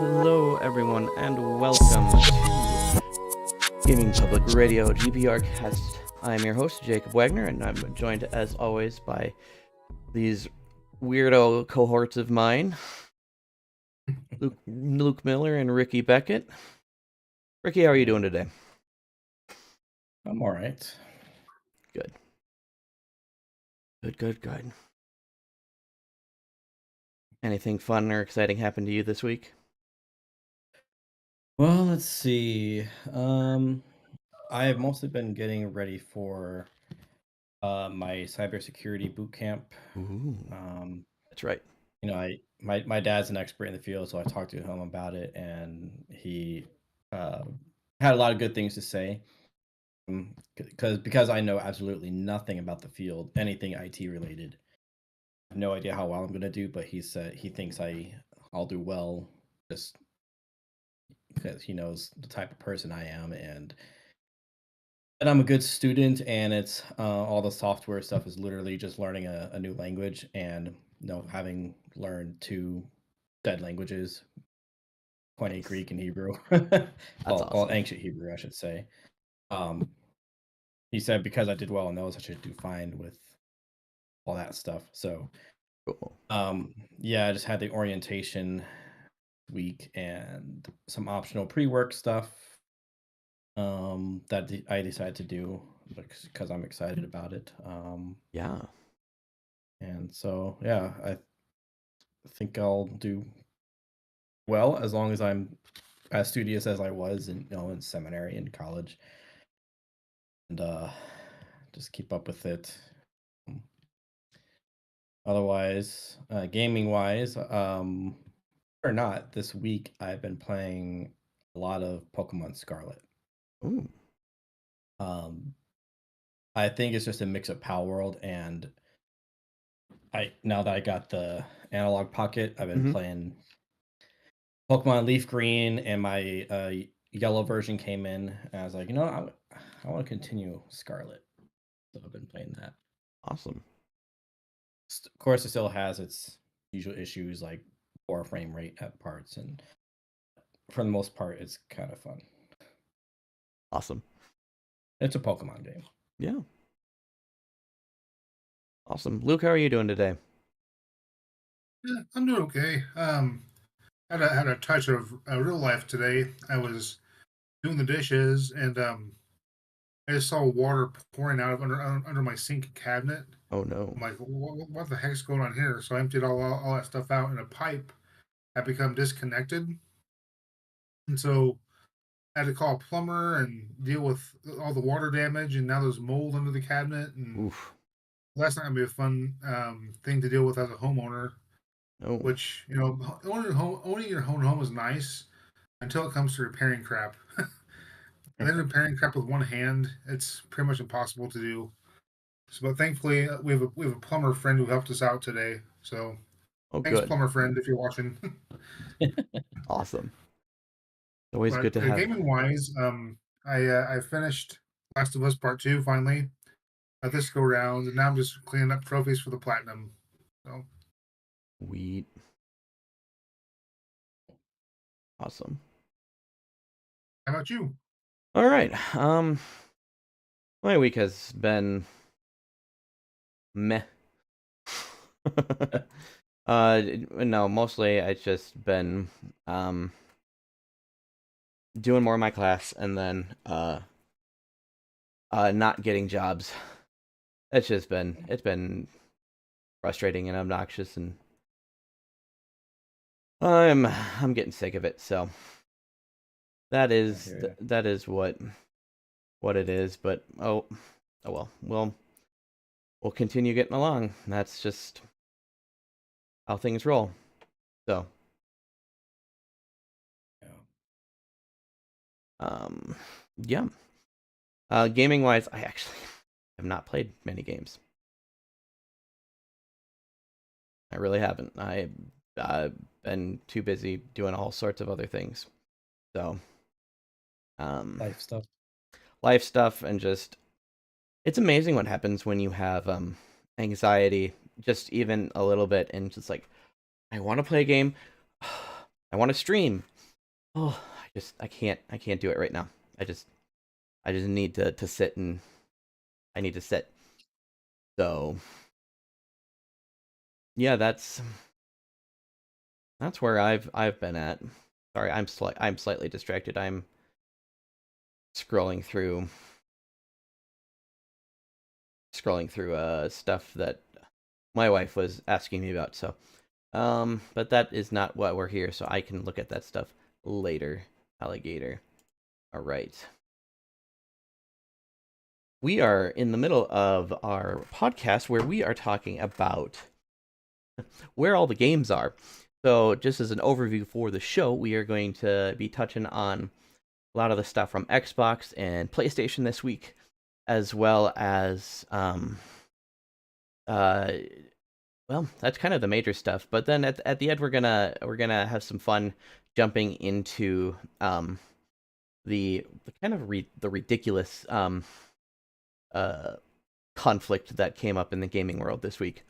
Hello, everyone, and welcome to Gaming Public Radio GPR Cast. I'm your host, Jacob Wagner, and I'm joined, as always, by these weirdo cohorts of mine, Luke Miller and Ricky Beckett. Ricky, how are you doing today? I'm all right. Good. Anything fun or exciting happened to you this week? Well, let's see. I have mostly been getting ready for my cybersecurity boot camp. Ooh, that's right. You know, my dad's an expert in the field, so I talked to him about it, and he had a lot of good things to say. Because I know absolutely nothing about the field, anything IT related. I have no idea how well I'm going to do, but he said he thinks I'll do well, just because he knows the type of person I am, and I'm a good student. And it's all the software stuff is literally just learning a new language, and having learned two dead languages, Koine Nice. Greek and Hebrew. That's Well, awesome. ancient Hebrew, I should say. Um, he said because I did well in those, I should do fine with all that stuff. So, Cool. yeah, I just had the orientation week and some optional pre-work stuff that I decided to do because I'm excited about it. Yeah. And so, yeah, I think I'll do well as long as I'm as studious as I was in seminary and college, and just keep up with it. Um, Otherwise, gaming wise, or not, this week I've been playing a lot of Pokemon Scarlet. Ooh. Um, I think it's just a mix of Pal World, and now that I got the analog pocket, I've been playing Pokemon Leaf Green, and my yellow version came in, and I was like, I want to continue Scarlet, so I've been playing that. Awesome. Of course, it still has its usual issues like poor frame rate at parts, and for the most part, it's kind of fun. Awesome. It's a Pokemon game. Yeah. Awesome. Luke, how are you doing today? Yeah, I'm doing okay. Had a touch of real life today. I was doing the dishes and I just saw water pouring out of under my sink cabinet. Oh no. I'm like, what the heck's going on here? So I emptied all that stuff out, and a pipe had become disconnected, and so I had to call a plumber and deal with all the water damage. And now there's mold under the cabinet, and Oof. that's not gonna be a fun thing to deal with as a homeowner. No. Which owning your own home is nice until it comes to repairing crap. And then repairing crap with one hand, it's pretty much impossible to do. So, but thankfully, we have a plumber friend who helped us out today. So Oh, thanks, good. plumber friend, if you're watching. Awesome. Always But good to have. gaming wise, I finished Last of Us Part Two finally at this go round, and now I'm just cleaning up trophies for the platinum. So Sweet. Awesome. how about you? All right. My week has been meh. No, mostly it's just been doing more of my class and then not getting jobs. It's been frustrating and obnoxious, and I'm getting sick of it. So that is what it is. But oh well, we'll continue getting along. That's just how things roll. So yeah. Gaming wise, I actually have not played many games. I really haven't. I've been too busy doing all sorts of other things. So Life stuff. life stuff, and just It's amazing what happens when you have anxiety, just even a little bit, and just like, I want to play a game, I want to stream. Oh, I can't do it right now. I just need to sit, and I need to sit. So yeah, that's where I've been at. Sorry, I'm slightly distracted. I'm scrolling through stuff that my wife was asking me about. So but that is not what we're here, so I can look at that stuff later. Alligator. All right. We are in the middle of our podcast where we are talking about where all the games are. So, just as an overview for the show, we are going to be touching on a lot of the stuff from Xbox and PlayStation this week, as well as well, that's kind of the major stuff. But then at the end, we're gonna have some fun jumping into the kind of the ridiculous uh conflict that came up in the gaming world this week,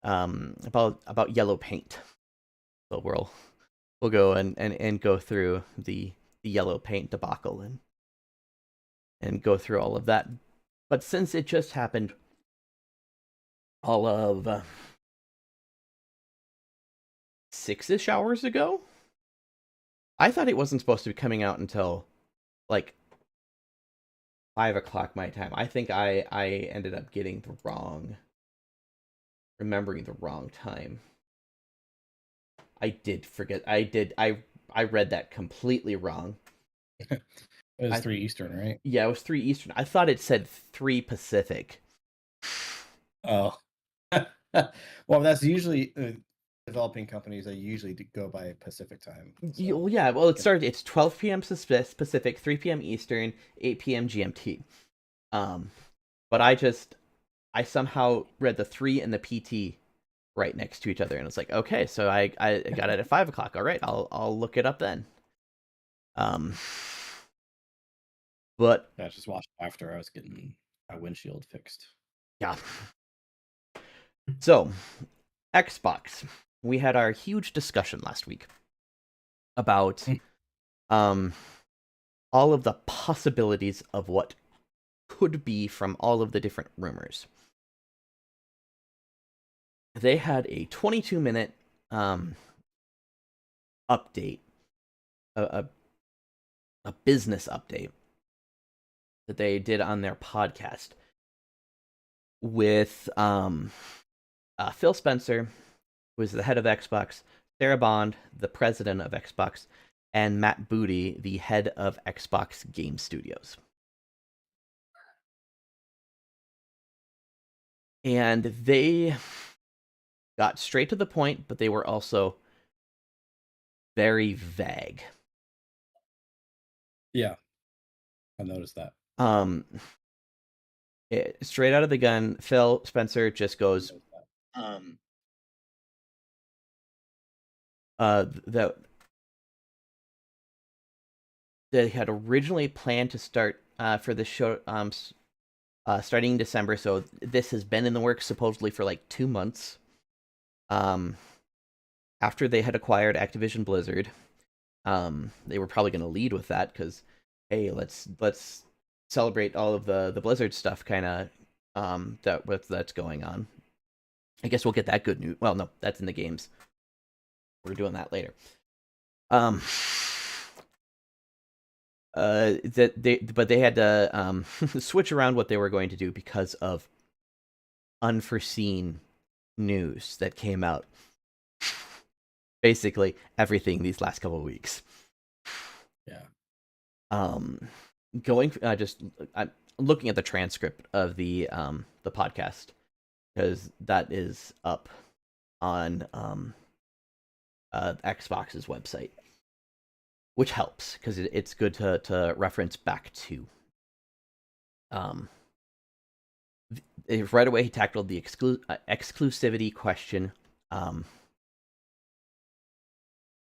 about yellow paint. So we'll go and go through the yellow paint debacle and go through all of that. But since it just happened all of 6-ish hours ago, I thought it wasn't supposed to be coming out until like 5 o'clock my time. I think I ended up remembering the wrong time. I did forget. I read that completely wrong. It was 3 Eastern, right? Yeah, it was 3 Eastern. I thought it said 3 Pacific. Oh. Well, that's usually developing companies. They usually go by Pacific time. So. Yeah, well, it's 12 p.m. Pacific, 3 p.m. Eastern, 8 p.m. GMT. But I somehow read the 3 and the PT right next to each other, and it's like, okay, so I got it at 5 o'clock. All right, I'll look it up then. But I just watched after I was getting my windshield fixed. yeah. So, Xbox. We had our huge discussion last week about all of the possibilities of what could be from all of the different rumors. They had a 22-minute update, a business update that they did on their podcast with Phil Spencer, who is the head of Xbox, Sarah Bond, the president of Xbox, and Matt Booty, the head of Xbox Game Studios. And they got straight to the point, but they were also very vague. Yeah, I noticed that. Straight out of the gun, Phil Spencer just goes, that they had originally planned to start for the show starting in December. So this has been in the works supposedly for like 2 months. After they had acquired Activision Blizzard, they were probably going to lead with that because, hey, let's celebrate all of the Blizzard stuff, kind of that's going on. I guess we'll get that good news. Well, no, that's in the games. We're doing that later. But they had to switch around what they were going to do because of unforeseen news that came out. Basically, everything these last couple of weeks. Yeah. Going I'm looking at the transcript of the podcast because that is up on Xbox's website, which helps because it's good to reference back to. Right away he tackled the exclusivity question.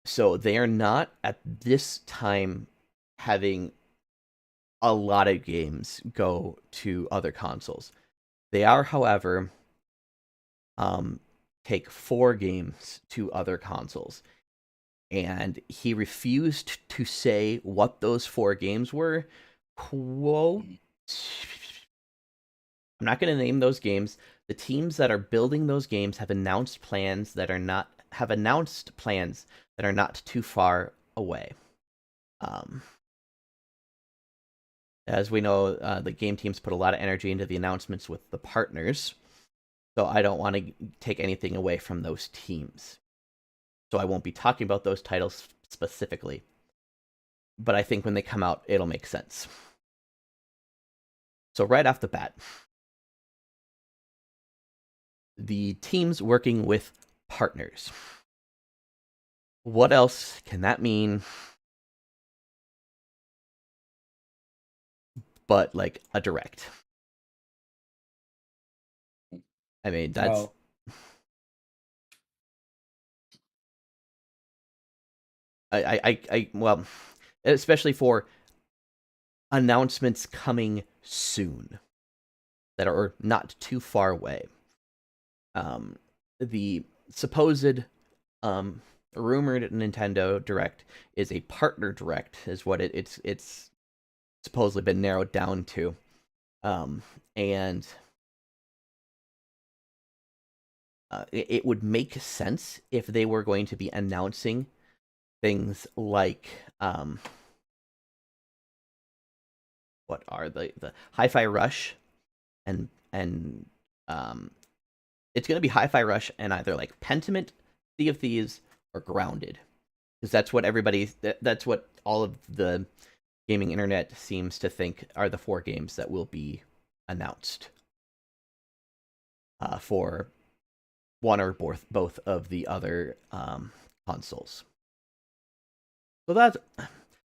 So they are not at this time having a lot of games go to other consoles. They are, however, take 4 games to other consoles. And he refused to say what those 4 games were. Quote, I'm not going to name those games. The teams that are building those games have announced plans that are not too far away. As we know, the game teams put a lot of energy into the announcements with the partners, so I don't want to take anything away from those teams. So I won't be talking about those titles specifically. But I think when they come out, it'll make sense. So right off the bat, the teams working with partners. What else can that mean but like a direct? I mean, that's... well, especially for announcements coming soon that are not too far away. The supposed rumored Nintendo Direct is a partner Direct, is what it's supposedly been narrowed down to, and it would make sense if they were going to be announcing things like what are the Hi-Fi Rush and it's going to be Hi-Fi Rush and either like Pentiment, Sea of Thieves, or Grounded, because that's what all of the gaming internet seems to think are the 4 games that will be announced for one or both of the other consoles. So that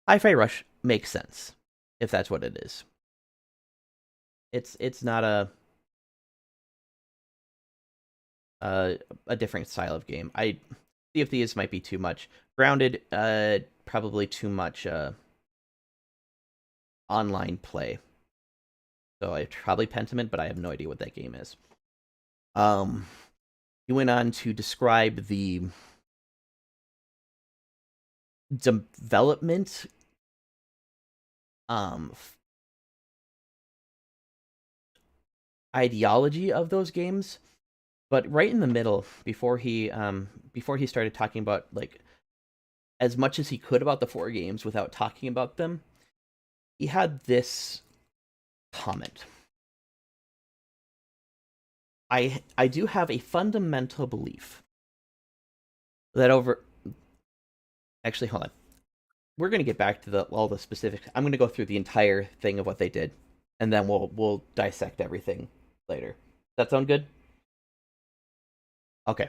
Hi-Fi Rush makes sense if that's what it is. It's not a different style of game. Sea of Thieves might be too much. Grounded, probably too much online play. So I probably Pentiment, but I have no idea what that game is. He went on to describe the development ideology of those games, but right in the middle, before he started talking about like as much as he could about the 4 games without talking about them, he had this comment. I do have a fundamental belief that actually, hold on. We're going to get back to all the specifics. I'm going to go through the entire thing of what they did, and then we'll dissect everything later. Does that sound good? Okay.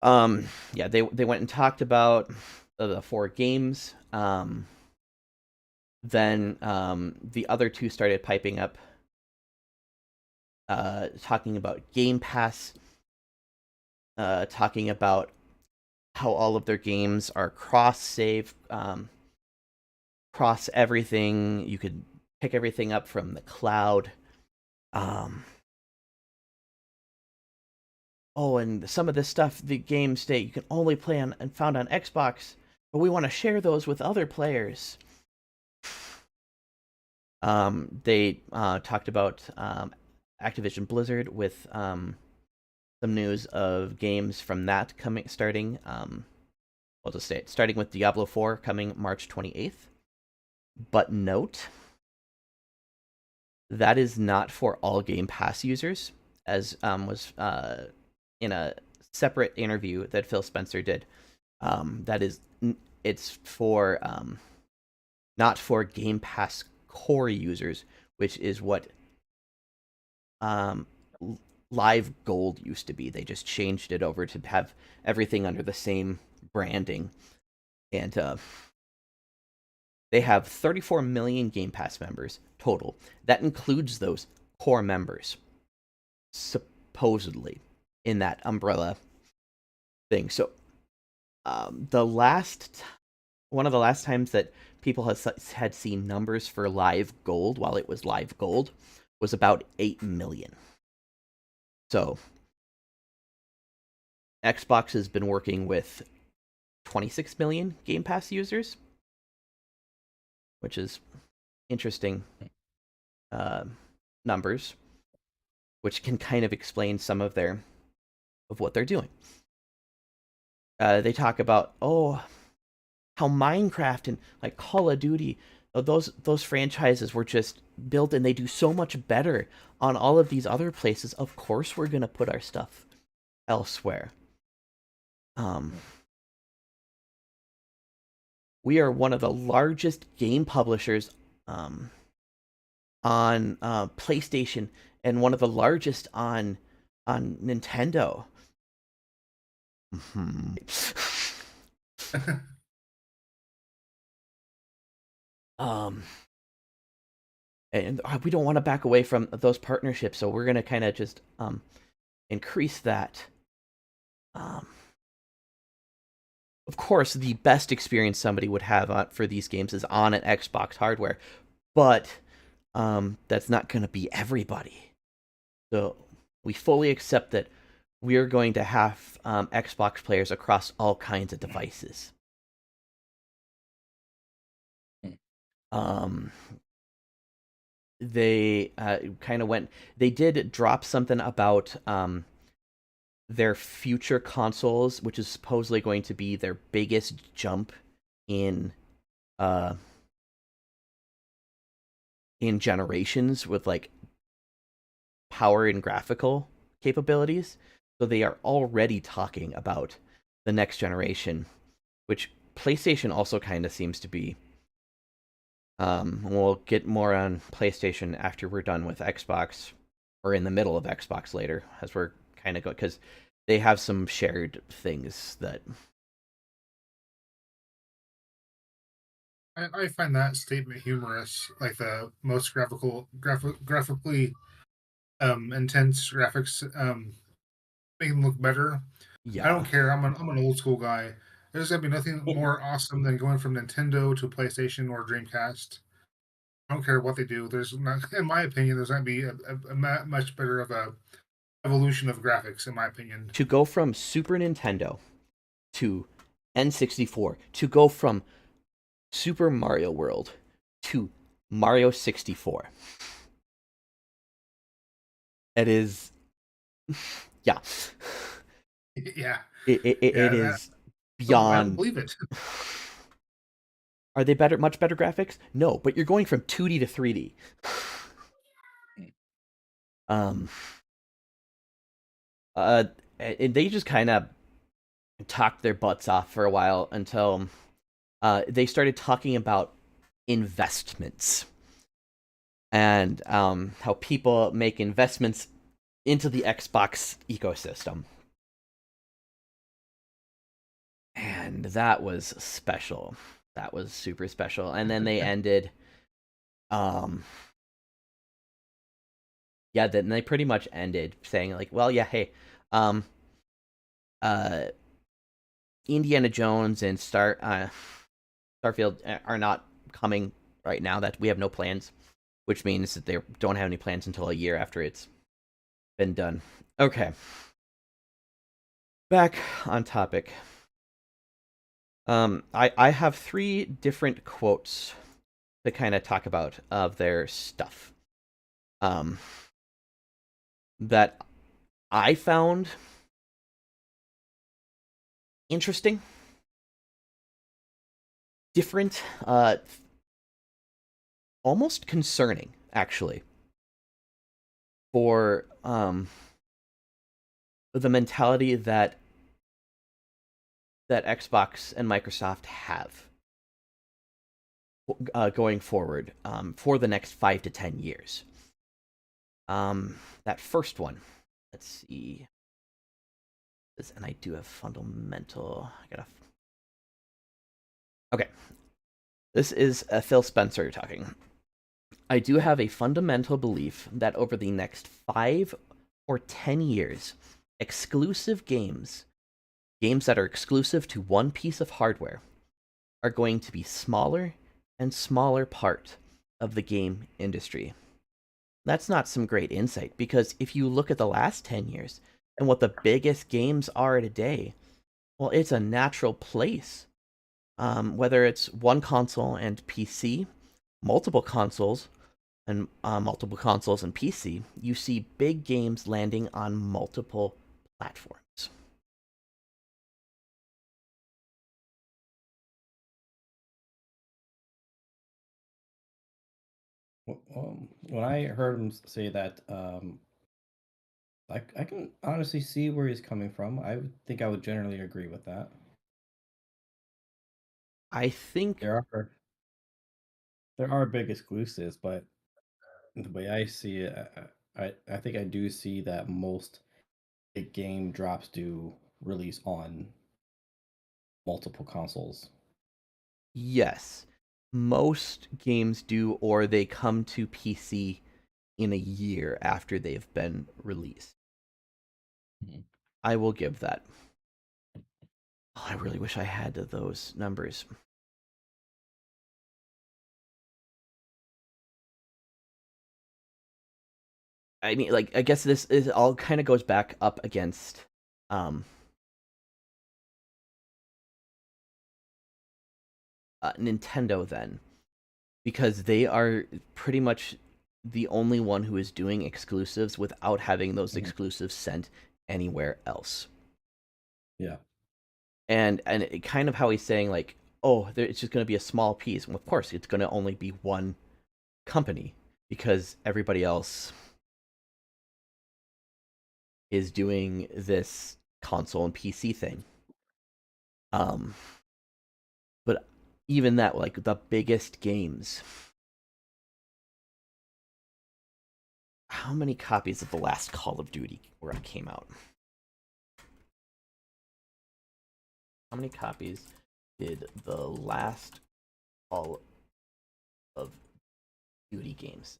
Yeah, they went and talked about the 4 games. Then the other 2 started piping up, talking about Game Pass, talking about how all of their games are cross-save, cross everything. You could pick everything up from the cloud. Oh, and some of this stuff, the game state, you can only play on and found on Xbox, but we want to share those with other players. They talked about Activision Blizzard with some news of games from that starting. I'll just say it, starting with Diablo 4 coming March 28th. But note, that is not for all Game Pass users, as was in a separate interview that Phil Spencer did. It's for not for Game Pass core users, which is what Live Gold used to be. They just changed it over to have everything under the same branding, and they have 34 million Game Pass members total. That includes those core members, supposedly, in that umbrella thing. So the last one of the last times that people had seen numbers for live gold while it was live gold was about 8 million. So Xbox has been working with 26 million Game Pass users, which is interesting numbers, which can kind of explain some of what they're doing. They talk about how Minecraft and like Call of Duty, those franchises were just built and they do so much better on all of these other places. Of course, we're gonna put our stuff elsewhere. We are one of the largest game publishers on PlayStation and one of the largest on Nintendo. And we don't want to back away from those partnerships, so we're gonna kind of just increase that. Of course, the best experience somebody would have for these games is on an Xbox hardware, but that's not going to be everybody. So we fully accept that we are going to have Xbox players across all kinds of devices. They kind of went. They did drop something about their future consoles, which is supposedly going to be their biggest jump in generations with like power and graphical capabilities. So they are already talking about the next generation, which PlayStation also kind of seems to be. We'll get more on PlayStation after we're done with Xbox, or in the middle of Xbox later, as we're kind of go, because they have some shared things that I find that statement humorous, like the most graphically intense graphics make them look better. yeah. I don't care. I'm an old school guy. There's gonna be nothing more awesome than going from Nintendo to PlayStation or Dreamcast. I don't care what they do. There's not, in my opinion, there's gonna be a much better of a evolution of graphics, in my opinion. To go from Super Nintendo to N64, to go from Super Mario World to Mario 64. It is, yeah. Yeah. It is beyond. I don't believe it. Are they much better graphics? No, but you're going from 2D to 3D. And they just kind of talked their butts off for a while until they started talking about investments and how people make investments into the Xbox ecosystem. And that was special. That was super special. And then they ended then they pretty much ended saying like, well, yeah, hey, Indiana Jones and Starfield are not coming right now. That we have no plans, which means that they don't have any plans until a year after it's been done. Okay. Back on topic. I have 3 different quotes to kind of talk about of their stuff. That I found interesting, different, almost concerning, actually, for the mentality that Xbox and Microsoft have going forward for the next 5 to 10 years. That first one, let's see. And I do have fundamental. Okay. This is Phil Spencer talking. I do have a fundamental belief that over the next 5 or 10 years, exclusive games that are exclusive to one piece of hardware, are going to be smaller and smaller part of the game industry. That's not some great insight, because if you look at the last 10 years and what the biggest games are today, well, it's a natural place. Whether it's one console and PC, multiple consoles, and multiple consoles and PC, you see big games landing on multiple platforms. When I heard him say that, I can honestly see where he's coming from. I would think I would generally agree with that. I think There are big exclusives, but the way I see it, I think I do see that most big game drops do release on multiple consoles. yes, most games do, or they come to PC in a year after they've been released. Mhm. I will give that. Oh, I really wish I had those numbers. I mean, like, I guess this is all kind of goes back up against Nintendo then, because they are pretty much the only one who is doing exclusives without having those Mhm. exclusives sent anywhere else. Yeah. And it kind of how he's saying, like, oh, it's just going to be a small piece. Well, of course, it's going to only be one company, because everybody else is doing this console and PC thing. But even that, like, the biggest games. How many copies of the last Call of Duty came out? How many copies did the last Call of Duty games?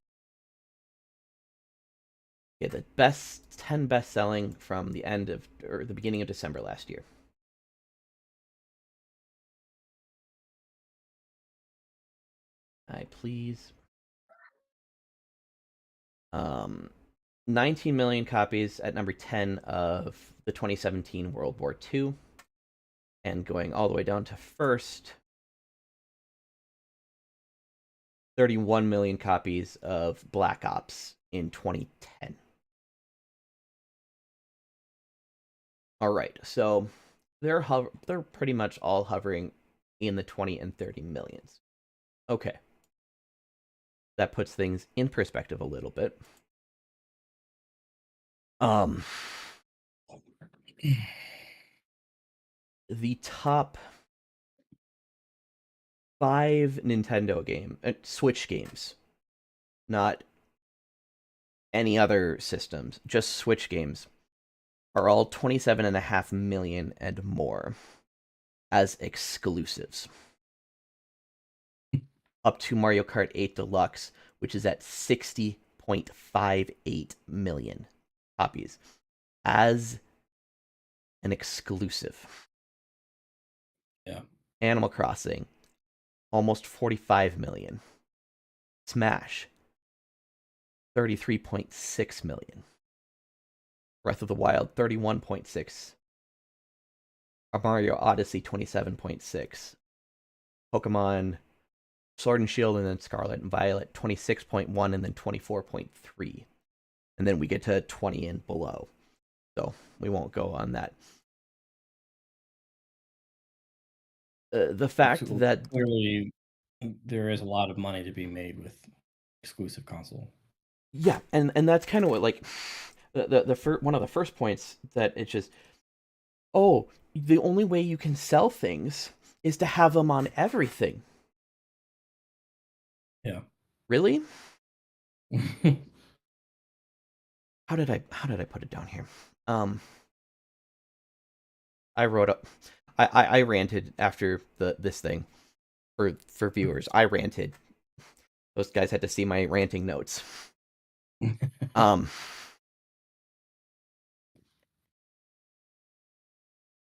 Yeah, the 10 best selling from the end of, or the beginning of December last year. Please. 19 million copies at number 10 of the 2017 World War II. And going all the way down to first, 31 million copies of Black Ops in 2010. All right, so they're pretty much all hovering in the 20 and 30 millions. Okay. That puts things in perspective a little bit. The top 5 Nintendo Switch games, not any other systems, just Switch games, are all 27.5 million and more as exclusives. Up to Mario Kart 8 Deluxe, which is at 60.58 million copies as an exclusive. Yeah. Animal Crossing, almost 45 million. Smash, 33.6 million. Breath of the Wild, 31.6. Mario Odyssey, 27.6. Pokemon Sword and Shield, and then Scarlet and Violet, 26.1, and then 24.3. And then we get to 20 and below. So we won't go on that. The fact So that clearly there is a lot of money to be made with exclusive console. yeah, and that's kind of what, like, one of the first points, that it's just, oh, the only way you can sell things is to have them on everything. Yeah. Really? How did I put it down here? I wrote up. I ranted after this thing. For viewers, I ranted. Those guys had to see my ranting notes.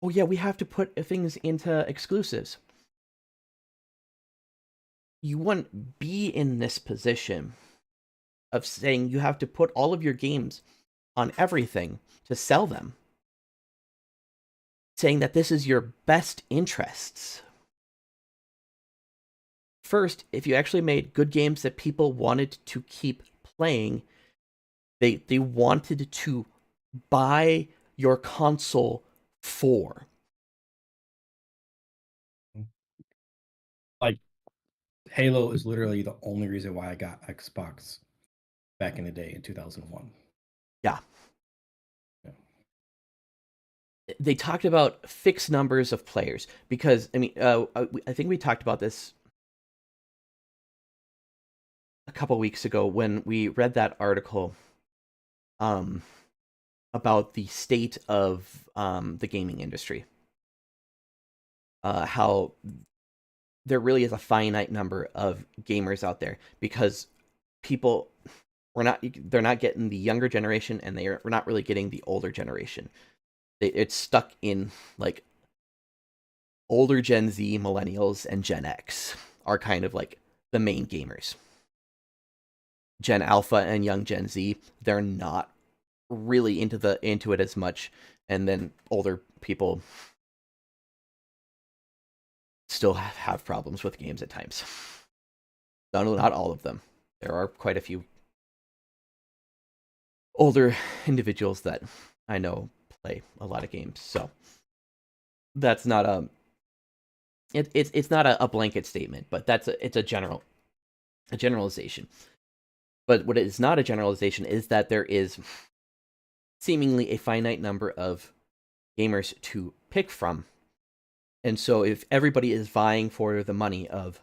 Oh yeah, we have to put things into exclusives. you wouldn't be in this position of saying you have to put all of your games on everything to sell them, saying that this is your best interests. First, if you actually made good games that people wanted to keep playing, they wanted to buy your console for. Like Halo is literally the only reason why I got Xbox back in the day in 2001. Yeah. Yeah. They talked about fixed numbers of players because, I mean, I think we talked about this a couple weeks ago when we read that article about the state of the gaming industry. How there really is a finite number of gamers out there because people they're not getting the younger generation, and we're not really getting the older generation. It's stuck in like older Gen Z, millennials, and Gen X are kind of like the main gamers. Gen Alpha and young Gen Z, they're not really into it as much, and then older people still have problems with games at times. Not all of them. There are quite a few older individuals that I know play a lot of games, so that's not it's not a blanket statement, but it's a generalization. But what is not a generalization is that there is seemingly a finite number of gamers to pick from. And so if everybody is vying for the money of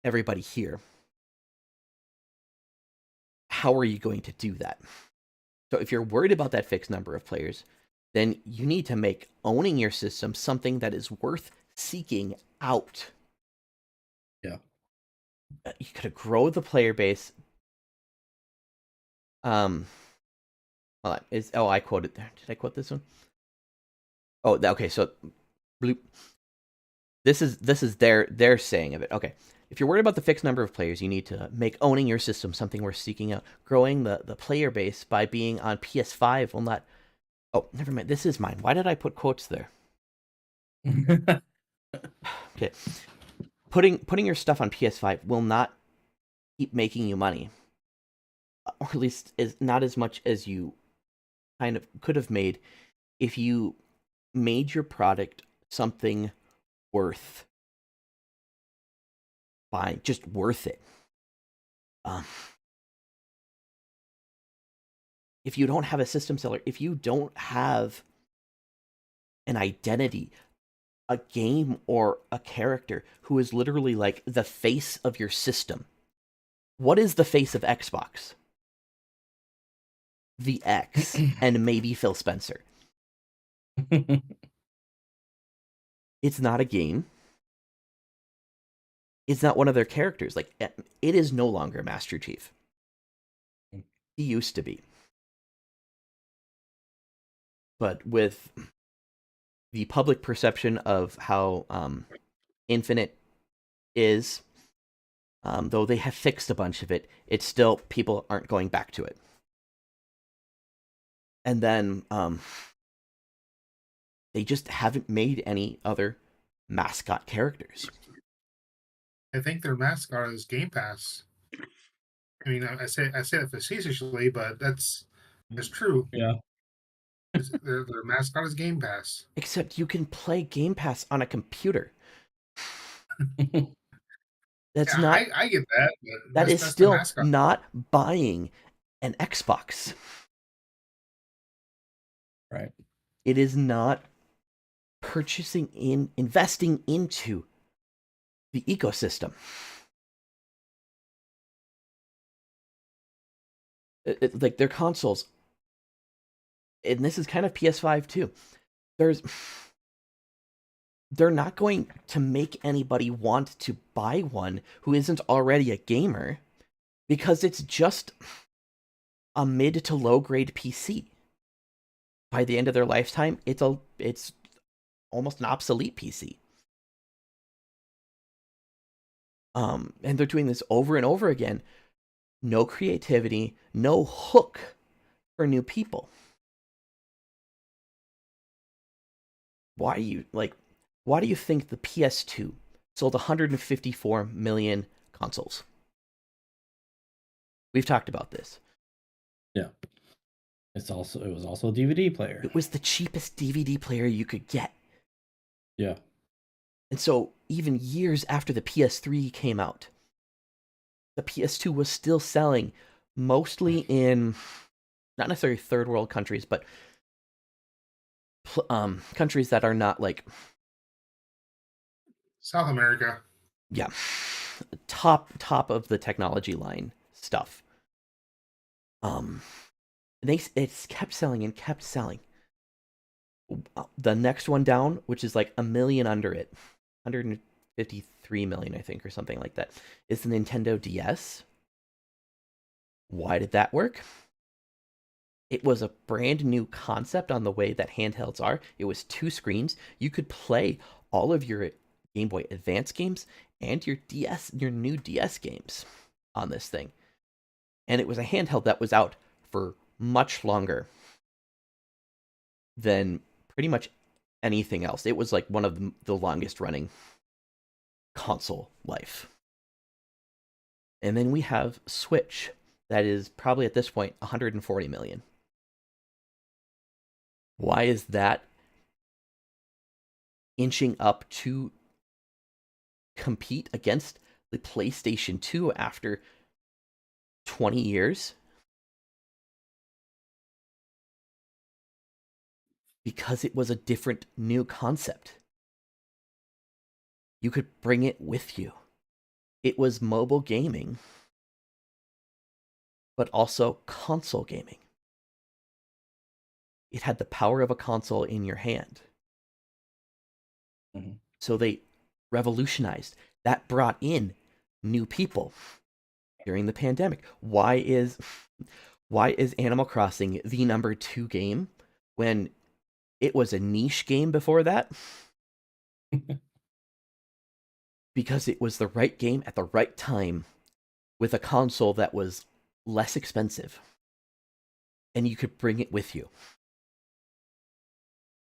everybody here, how are you going to do that? So if you're worried about that fixed number of players, then you need to make owning your system something that is worth seeking out. Yeah. You could grow the player base. I quoted there. Did I quote this one? Oh, okay. So, bloop. This is their saying of it. Okay. If you're worried about the fixed number of players, you need to make owning your system something worth seeking out. Growing the player base by being on PS5 will not... Oh, never mind. This is mine. Why did I put quotes there? Okay. Putting your stuff on PS5 will not keep making you money. Or at least is not as much as you kind of could have made if you made your product something worth buying, just worth it. If you don't have a system seller, if you don't have an identity, a game or a character who is literally like the face of your system. What is the face of Xbox? The X and maybe Phil Spencer. It's not a game. It's not one of their characters. Like, it is no longer Master Chief. He used to be. But with the public perception of how Infinite is, though they have fixed a bunch of it, it's still, people aren't going back to it. And then they just haven't made any other mascot characters. I think their mascot is Game Pass. I mean, I say that facetiously, but that's true. Yeah. Their mascot is Game Pass. Except you can play Game Pass on a computer. That's Yeah, not. I get that, but That is that's the still mascot. not buying an Xbox. Right. It is not investing into the ecosystem. Like their consoles, and this is kind of PS5 too. They're not going to make anybody want to buy one who isn't already a gamer, because it's just a mid to low grade PC. By the end of their lifetime, it's almost an obsolete PC. And they're doing this over and over again. No creativity, no hook for new people. Why do you think the PS2 sold 154 million consoles? We've talked about this. Yeah. It was also a DVD player. It was the cheapest DVD player you could get. Yeah. And so even years after the PS3 came out, the PS2 was still selling mostly in not necessarily third world countries, but countries that are not like South America. Yeah, top of the technology line stuff. It's kept selling and kept selling. The next one down, which is like a million under it, 153 million, I think, or something like that, is the Nintendo DS. Why did that work? It was a brand new concept on the way that handhelds are. It was 2 screens. You could play all of your Game Boy Advance games and your new DS games on this thing. And it was a handheld that was out for much longer than pretty much anything else. It was like one of the longest running console life. And then we have Switch, that is probably at this point 140 million. Why is that inching up to compete against the PlayStation 2 after 20 years? Because it was a different new concept. You could bring it with you. It was mobile gaming, but also console gaming. It had the power of a console in your hand. Mm-hmm. So they revolutionized. That brought in new people during the pandemic. Why is Animal Crossing the number 2 game when it was a niche game before that? Because it was the right game at the right time with a console that was less expensive. And you could bring it with you.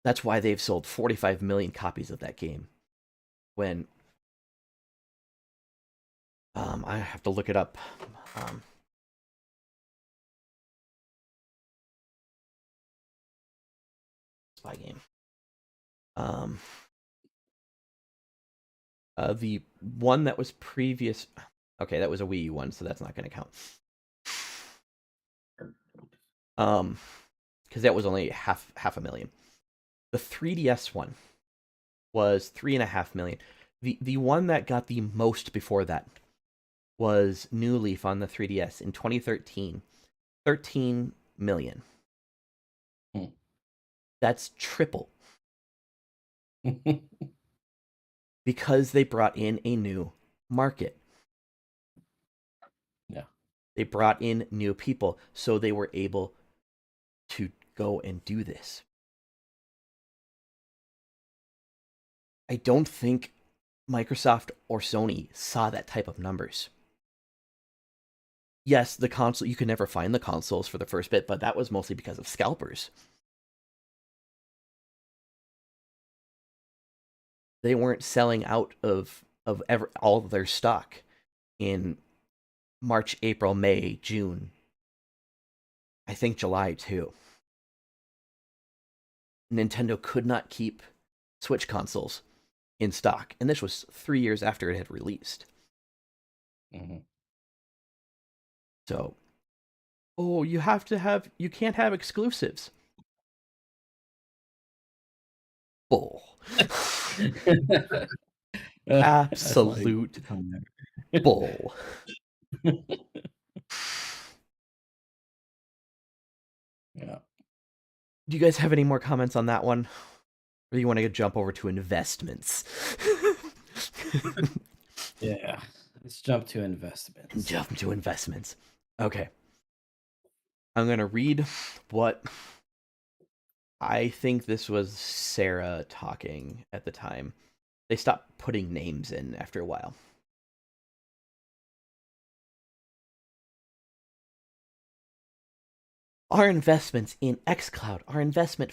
That's why they've sold 45 million copies of that game. When I have to look it up. Spy game. The one that was previous. Okay, that was a Wii U one, so that's not going to count. Because that was only half a million. The 3DS one was 3.5 million. The one that got the most before that was New Leaf on the 3DS in 2013. 13 million. That's triple. Because they brought in a new market. Yeah. They brought in new people, so they were able to go and do this. I don't think Microsoft or Sony saw that type of numbers. Yes, the console, you could never find the consoles for the first bit, but that was mostly because of scalpers. They weren't selling out of all of their stock in March, April, May, June. I think July too. Nintendo could not keep Switch consoles in stock, and this was 3 years after it had released. Mm-hmm. So, you can't have exclusives. Bull. Absolute bull. Yeah. Do you guys have any more comments on that one? Or do you want to jump over to investments? Yeah. Let's jump to investments. Jump to investments. Okay. I'm going to read what I think this was Sarah talking at the time. They stopped putting names in after a while. our investments in xCloud, our investment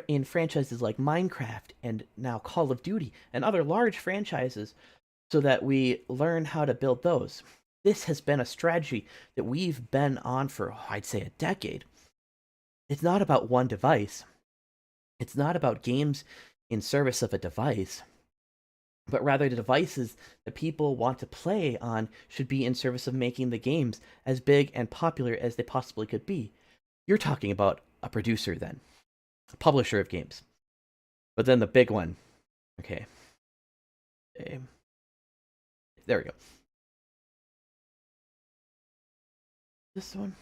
in franchises like Minecraft and now Call of Duty and other large franchises so that we learn how to build those. This has been a strategy that we've been on for, I'd say, a decade. It's not about one device. It's not about games in service of a device, but rather the devices that people want to play on should be in service of making the games as big and popular as they possibly could be. You're talking about a producer then, a publisher of games. But then the big one, okay. There we go. This one?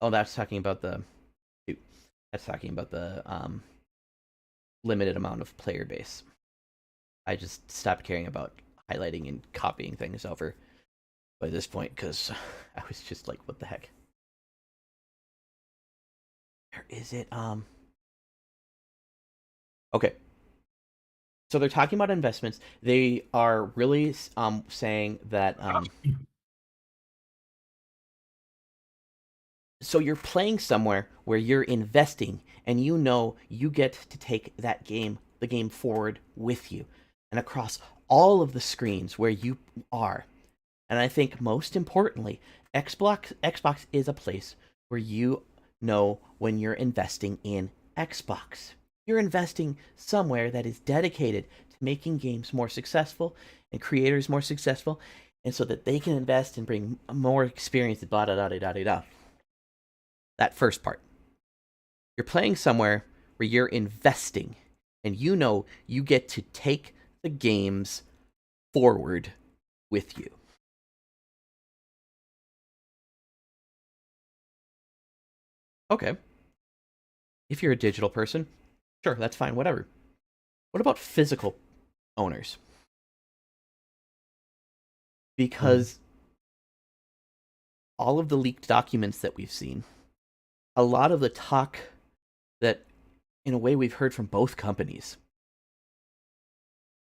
Oh, that's talking about the limited amount of player base. I just stopped caring about highlighting and copying things over by this point because I was just like, what the heck? Where is it? Okay. So they're talking about investments. They are really saying that so you're playing somewhere where you're investing and you know you get to take the game forward with you and across all of the screens where you are. And I think most importantly, Xbox is a place where you know when you're investing in Xbox. You're investing somewhere that is dedicated to making games more successful and creators more successful, and so that they can invest and bring more experience, blah, da, da, da, da, da, da. That first part. You're playing somewhere where you're investing, and you know you get to take the games forward with you. Okay. If you're a digital person, sure, that's fine, whatever. What about physical owners? Because all of the leaked documents that we've seen, a lot of the talk that, in a way, we've heard from both companies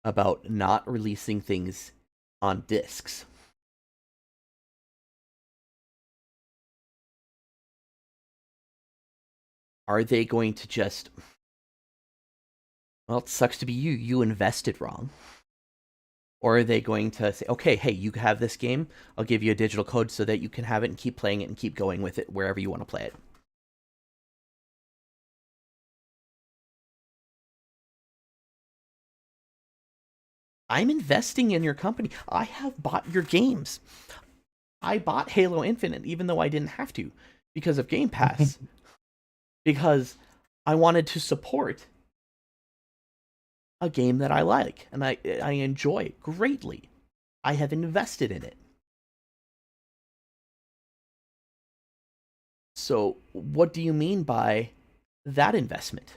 about not releasing things on discs. Are they going to just, well, it sucks to be you, you invested wrong? Or are they going to say, okay, hey, you have this game, I'll give you a digital code so that you can have it and keep playing it and keep going with it wherever you want to play it? I'm investing in your company. I have bought your games. I bought Halo Infinite even though I didn't have to because of Game Pass. Because I wanted to support a game that I like and I enjoy greatly. I have invested in it. So, what do you mean by that investment?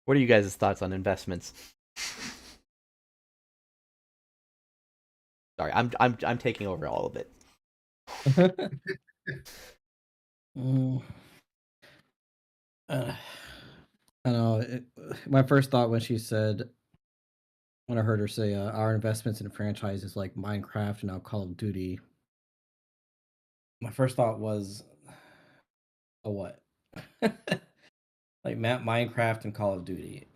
What are you guys' thoughts on investments? Sorry, I'm taking over all of it. I know. My first thought when she said, when I heard her say, our investments in franchises like Minecraft and now Call of Duty, my first thought was, oh, what? Like Minecraft and Call of Duty.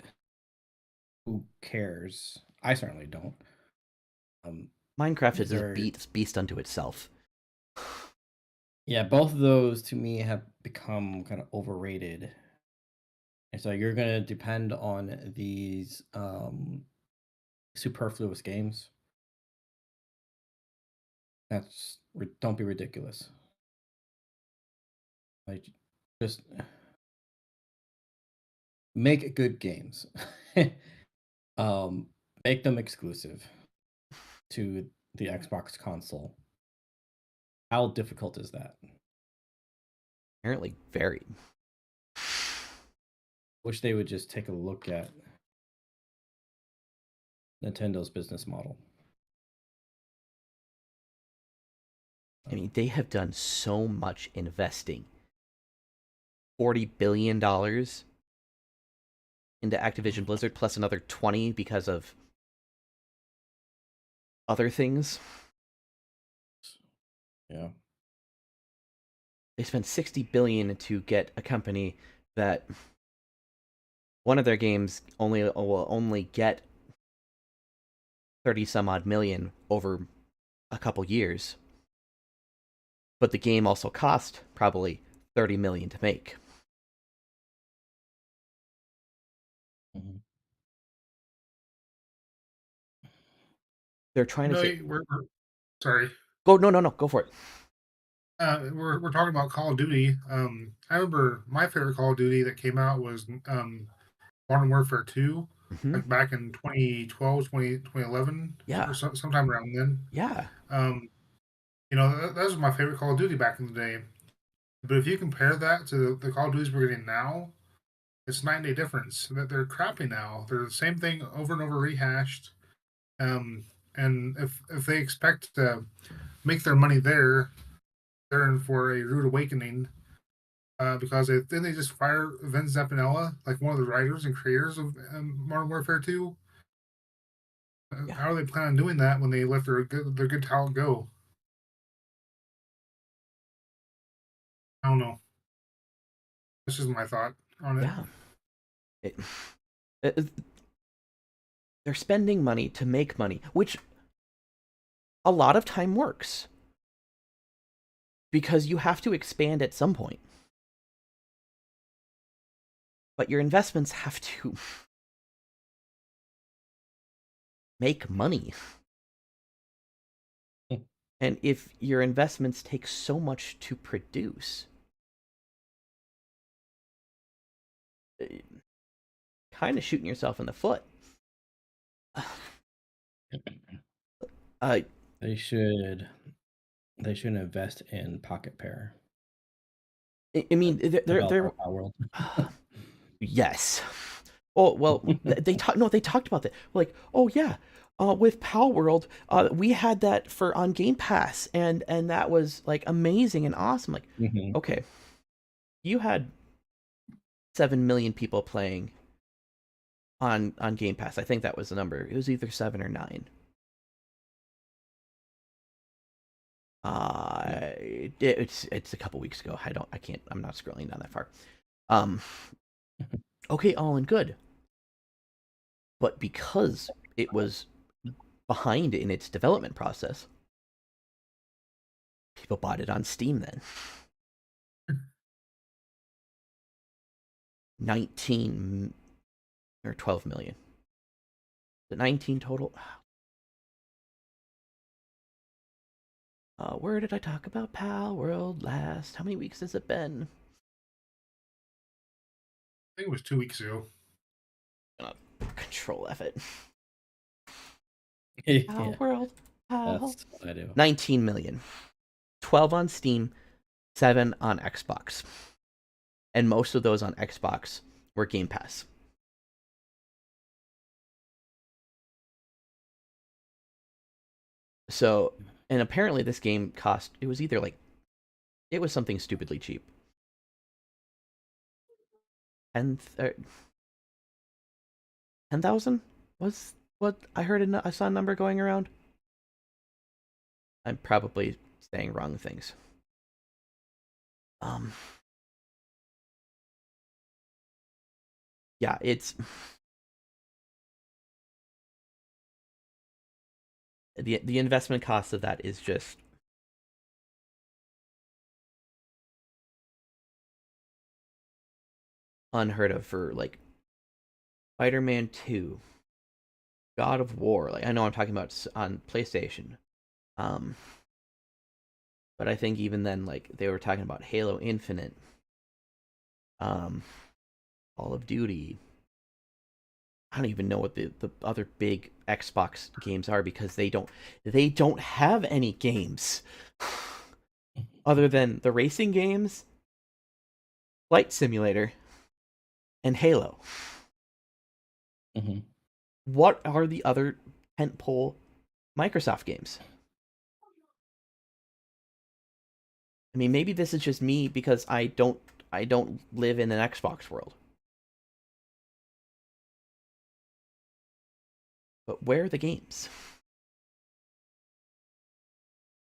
Who cares? I certainly don't. Minecraft is a beast unto itself. Yeah, both of those to me have become kind of overrated. And so you're going to depend on these superfluous games. Don't be ridiculous. Like, just make good games. Make them exclusive to the Xbox console. How difficult is that? Apparently very. Wish they would just take a look at Nintendo's business model. I mean, they have done so much investing. $40 billion into Activision Blizzard, plus another 20 because of other things. Yeah. They spent $60 billion to get a company that one of their games will only get 30 some odd million over a couple years, but the game also cost probably 30 million to make. Mhm. They're trying to No, say, we're sorry. no, go for it. We're talking about Call of Duty. I remember my favorite Call of Duty that came out was Modern Warfare 2, Mm-hmm. like back in 2012, 2011, Yeah, or sometime around then. yeah, Um, that was my favorite Call of Duty back in the day. But if you compare that to the Call of Duties we're getting now, it's night and day difference. That they're crappy now. They're the same thing over and over rehashed. Um, and if they expect to make their money there, they're in for a rude awakening. Because then they just fire Vince Zampinella, like one of the writers and creators of Modern Warfare 2. yeah, How are they planning on doing that when they let their good talent go? I don't know. That's just my thought on it. yeah. It, it, they're spending money to make money, which a lot of time works because you have to expand at some point. But your investments have to make money. And if your investments take so much to produce, kind of shooting yourself in the foot. Uh, They should invest in Pocket Pair. I mean, Developer Power World. yes. Oh well, they talked about that. Like, oh yeah, with Pal World, we had that on Game Pass, and that was like amazing and awesome. Like, Mhm. okay, you had 7 million people playing on Game Pass. I think that was the number. It was either 7 or 9. It's a couple weeks ago. I'm not scrolling down that far. Um, okay, all in good. But because it was behind in its development process, people bought it on Steam then. 19 or 12 million. The 19 total. Where did I talk about Pal World last? How many weeks has it been? I think it was 2 weeks ago. Control F it. Pal Yeah, World. Pal. that's what I do. 19 million. 12 on Steam, 7 on Xbox. And most of those on Xbox were Game Pass. So, and apparently this game cost, it was either like, it was something stupidly cheap. 10,000 was what I heard. I saw a number going around. I'm probably saying wrong things. Yeah, it's the investment cost of that is just unheard of for like Spider-Man 2, God of War. Like I know I'm talking about on PlayStation. Um but I think even then like they were talking about Halo Infinite, um Call of Duty. I don't even know what the other big Xbox games are because they don't have any games other than the racing games, Flight Simulator, and Halo. Mhm. What are the other tentpole Microsoft games? I mean, maybe this is just me because I don't live in an Xbox world. But where are the games?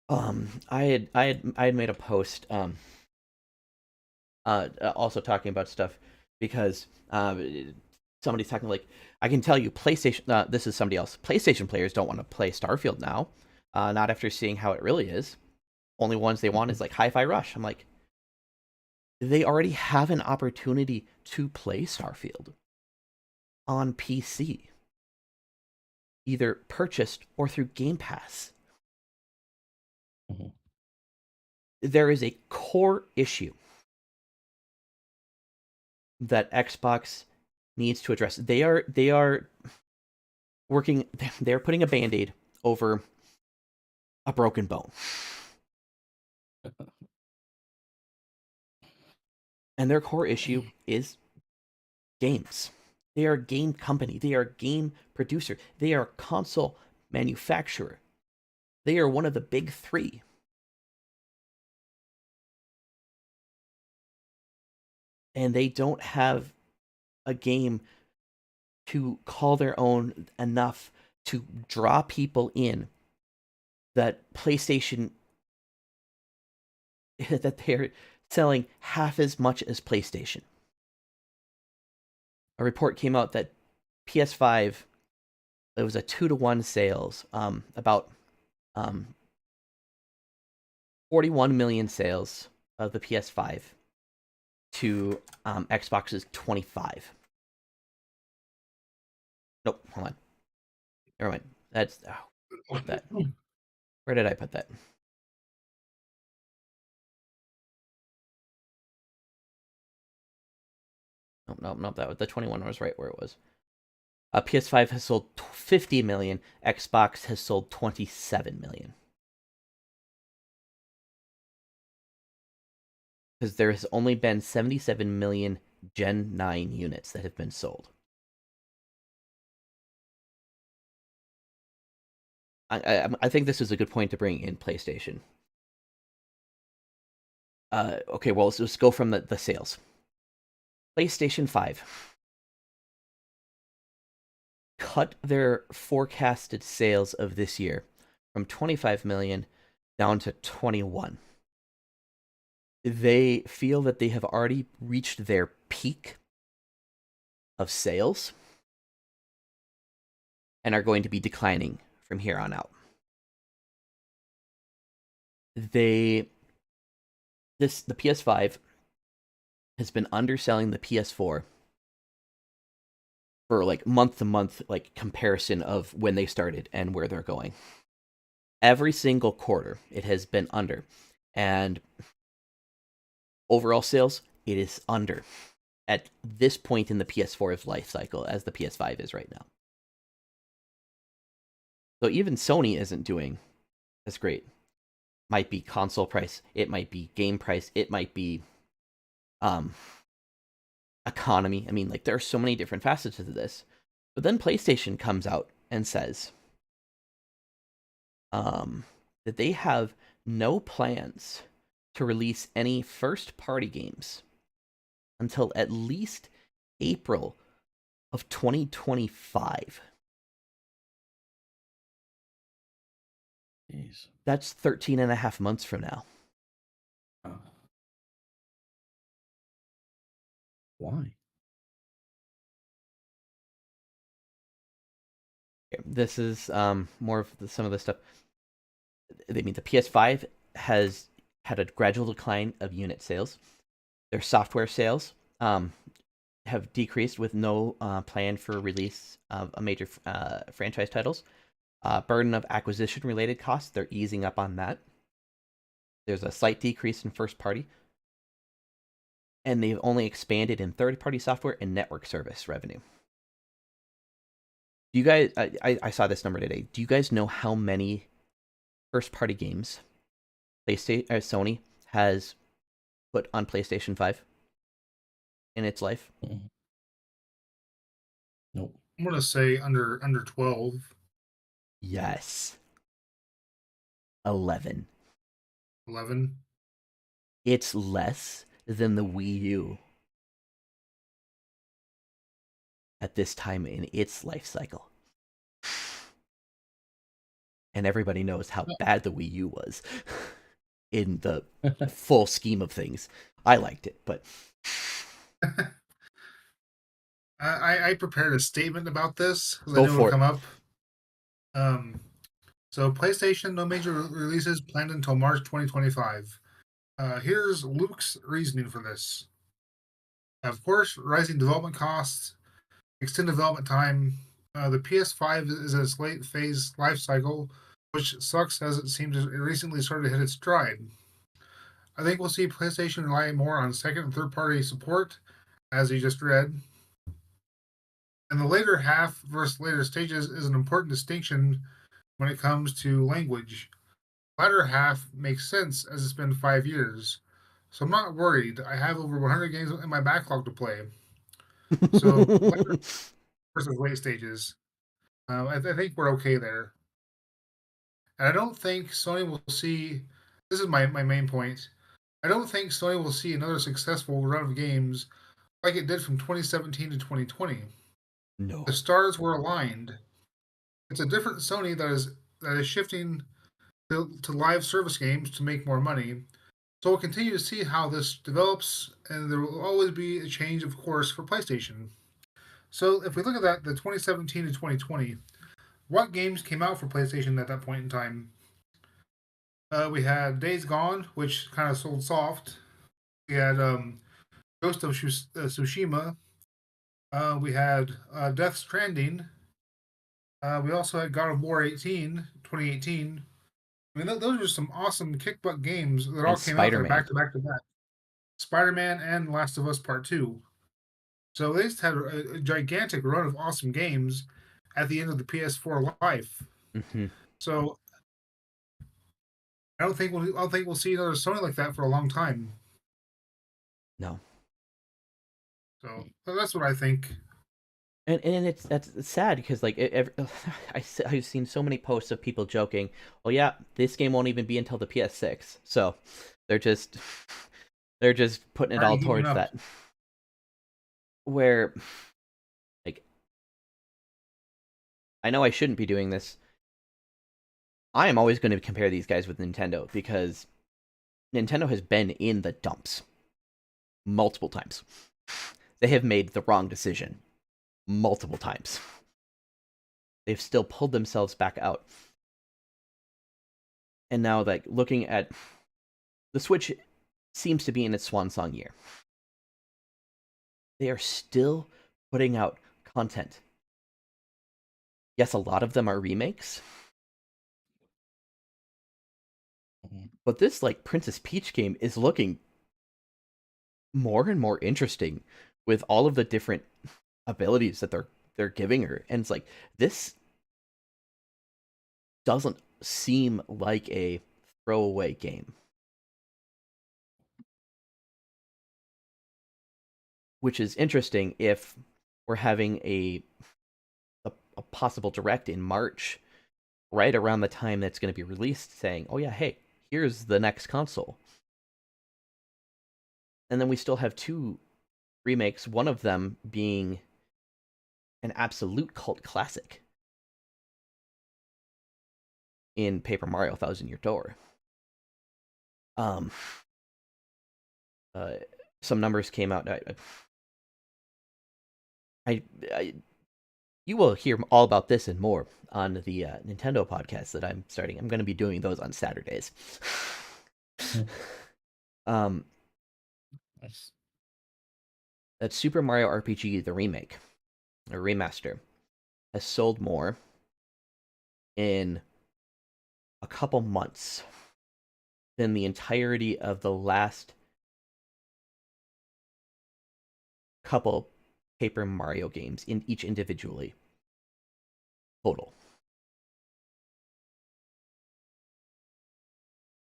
I had made a post also talking about stuff because somebody's talking like I can tell you PlayStation. This is somebody else. PlayStation players don't want to play Starfield now. Not after seeing how it really is. Only ones they want is like Hi-Fi Rush. I'm like, they already have an opportunity to play Starfield on PC, either purchased or through Game Pass. Mhm. There is a core issue that Xbox needs to address. They are working. They're putting a Band-Aid over a broken bone, and their core issue is games. They are a game company. They are a game producer. They are a console manufacturer. They are one of the big three. And they don't have a game to call their own enough to draw people in that PlayStation that they're selling half as much as PlayStation. A report came out that PS5 it was a 2-to-1 sales, about 41 million sales of the PS5 to Xbox's 25. Nope, hold on. Never mind. That's that. Where did I put that? Nope. That was the 21 was right where it was. PS5 has sold 50 million. Xbox has sold 27 million. Because there has only been 77 million Gen 9 units that have been sold. I think this is a good point to bring in PlayStation. Okay, well, let's go from the sales. PlayStation 5 cut their forecasted sales of this year from 25 million down to 21. They feel that they have already reached their peak of sales and are going to be declining from here on out. The PS5 has been underselling the PS4 for like month to month like comparison of when they started and where they're going. Every single quarter it has been under, and overall sales it is under at this point in the PS4's life cycle as the PS5 is right now. So even Sony isn't doing as great. Might be console price, it might be game price, it might be economy. I mean, like there are so many different facets of this. But then PlayStation comes out and says that they have no plans to release any first-party games until at least April of 2025. Jeez. That's 13 and a half months from now. Oh. Why? This is more of some of the stuff. They mean the PS5 has had a gradual decline of unit sales. Their software sales have decreased with no plan for release of a major franchise titles. Burden of acquisition related costs, they're easing up on that. There's a slight decrease in first party. And they've only expanded in third party software and network service revenue. Do you guys, I saw this number today. Do you guys know how many first party games Sony has put on PlayStation 5 in its life? Nope. I'm gonna say under 12. Yes. 11. 11. It's less than the Wii U at this time in its life cycle. and everybody knows how bad the Wii U was in the full scheme of things. I liked it, but I prepared a statement about this because I go knew it would for it. come up. So PlayStation, no major releases planned until March 2025. Here's Luke's reasoning for this. Of course, rising development costs, extended development time. The PS5 is in its late phase life cycle, which sucks as it seems it recently started to hit its stride. I think we'll see PlayStation rely more on second and third party support, as you just read. And the later half versus later stages is an important distinction when it comes to language. Latter half makes sense as it's been 5 years. So I'm not worried. I have over 100 games in my backlog to play. So later versus late stages, I think we're okay there. And I don't think Sony will see. This is my main point. I don't think Sony will see another successful run of games like it did from 2017 to 2020. No. The stars were aligned. It's a different Sony that is shifting to live service games to make more money. So we'll continue to see how this develops, and there will always be a change, of course, for PlayStation. So if we look at that, the 2017 to 2020, what games came out for PlayStation at that point in time? We had Days Gone, which kind of sold soft. We had Ghost of Tsushima. We had Death Stranding. We also had God of War 2018. I mean, those are some awesome kick butt games that all And came out there Spider-Man. back to back to back. Spider-Man and Last of Us Part 2. So they just had a gigantic run of awesome games at the end of the PS4 life. Mm-hmm. So I don't think we'll see another Sony like that for a long time. No. So that's what I think. And it's sad because like I've seen so many posts of people joking, "Oh yeah, this game won't even be until the PS6." So they're just putting it all towards that. Where like I know I shouldn't be doing this. I am always going to compare these guys with Nintendo because Nintendo has been in the dumps multiple times. They have made the wrong decision multiple times. They've still pulled themselves back out. And now, like, looking at the Switch seems to be in its swan song year. They are still putting out content. Yes, a lot of them are remakes. But this, like, Princess Peach game is looking more and more interesting with all of the different abilities that they're giving her. And it's like, this doesn't seem like a throwaway game. Which is interesting if we're having a possible direct in March, right around the time that's going to be released, saying, oh yeah, hey, here's the next console. And then we still have two remakes, one of them being an absolute cult classic in Paper Mario Thousand Year Door. Some numbers came out. You will hear all about this and more on the Nintendo podcast that I'm starting. I'm going to be doing those on Saturdays. Nice. That Super Mario RPG, the remake, or remaster, has sold more in a couple months than the entirety of the last couple Paper Mario games in each individually total.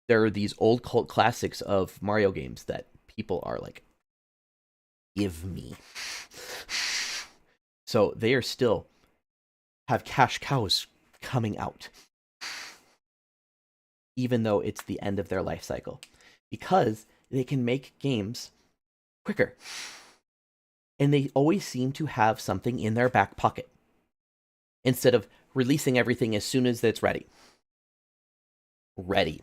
There are these old cult classics of Mario games that people are like, give me. So they are still have cash cows coming out, even though it's the end of their life cycle, because they can make games quicker. And they always seem to have something in their back pocket instead of releasing everything as soon as it's ready. ready.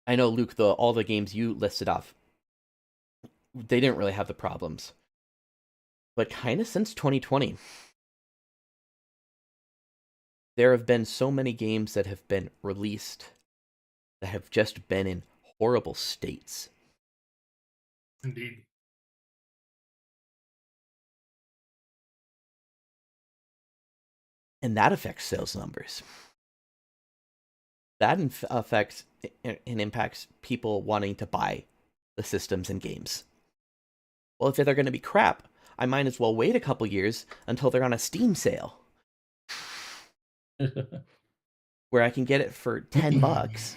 I know, Luke, all the games you listed off, they didn't really have the problems. But kind of since 2020, there have been so many games that have been released that have just been in horrible states. Indeed. And that affects sales numbers. That affects and impacts people wanting to buy the systems and games. Well, if they're going to be crap, I might as well wait a couple years until they're on a Steam sale where I can get it for $10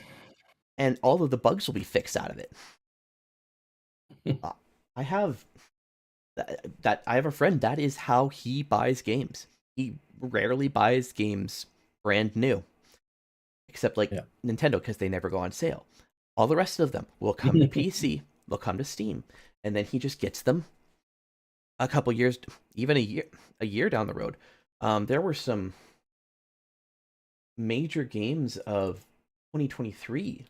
and all of the bugs will be fixed out of it. I have I have a friend, that is how he buys games. He rarely buys games brand new, except like Nintendo, because they never go on sale. All the rest of them will come to PC, they'll come to Steam, and then he just gets them a couple years, even a year down the road. There were some major games of 2023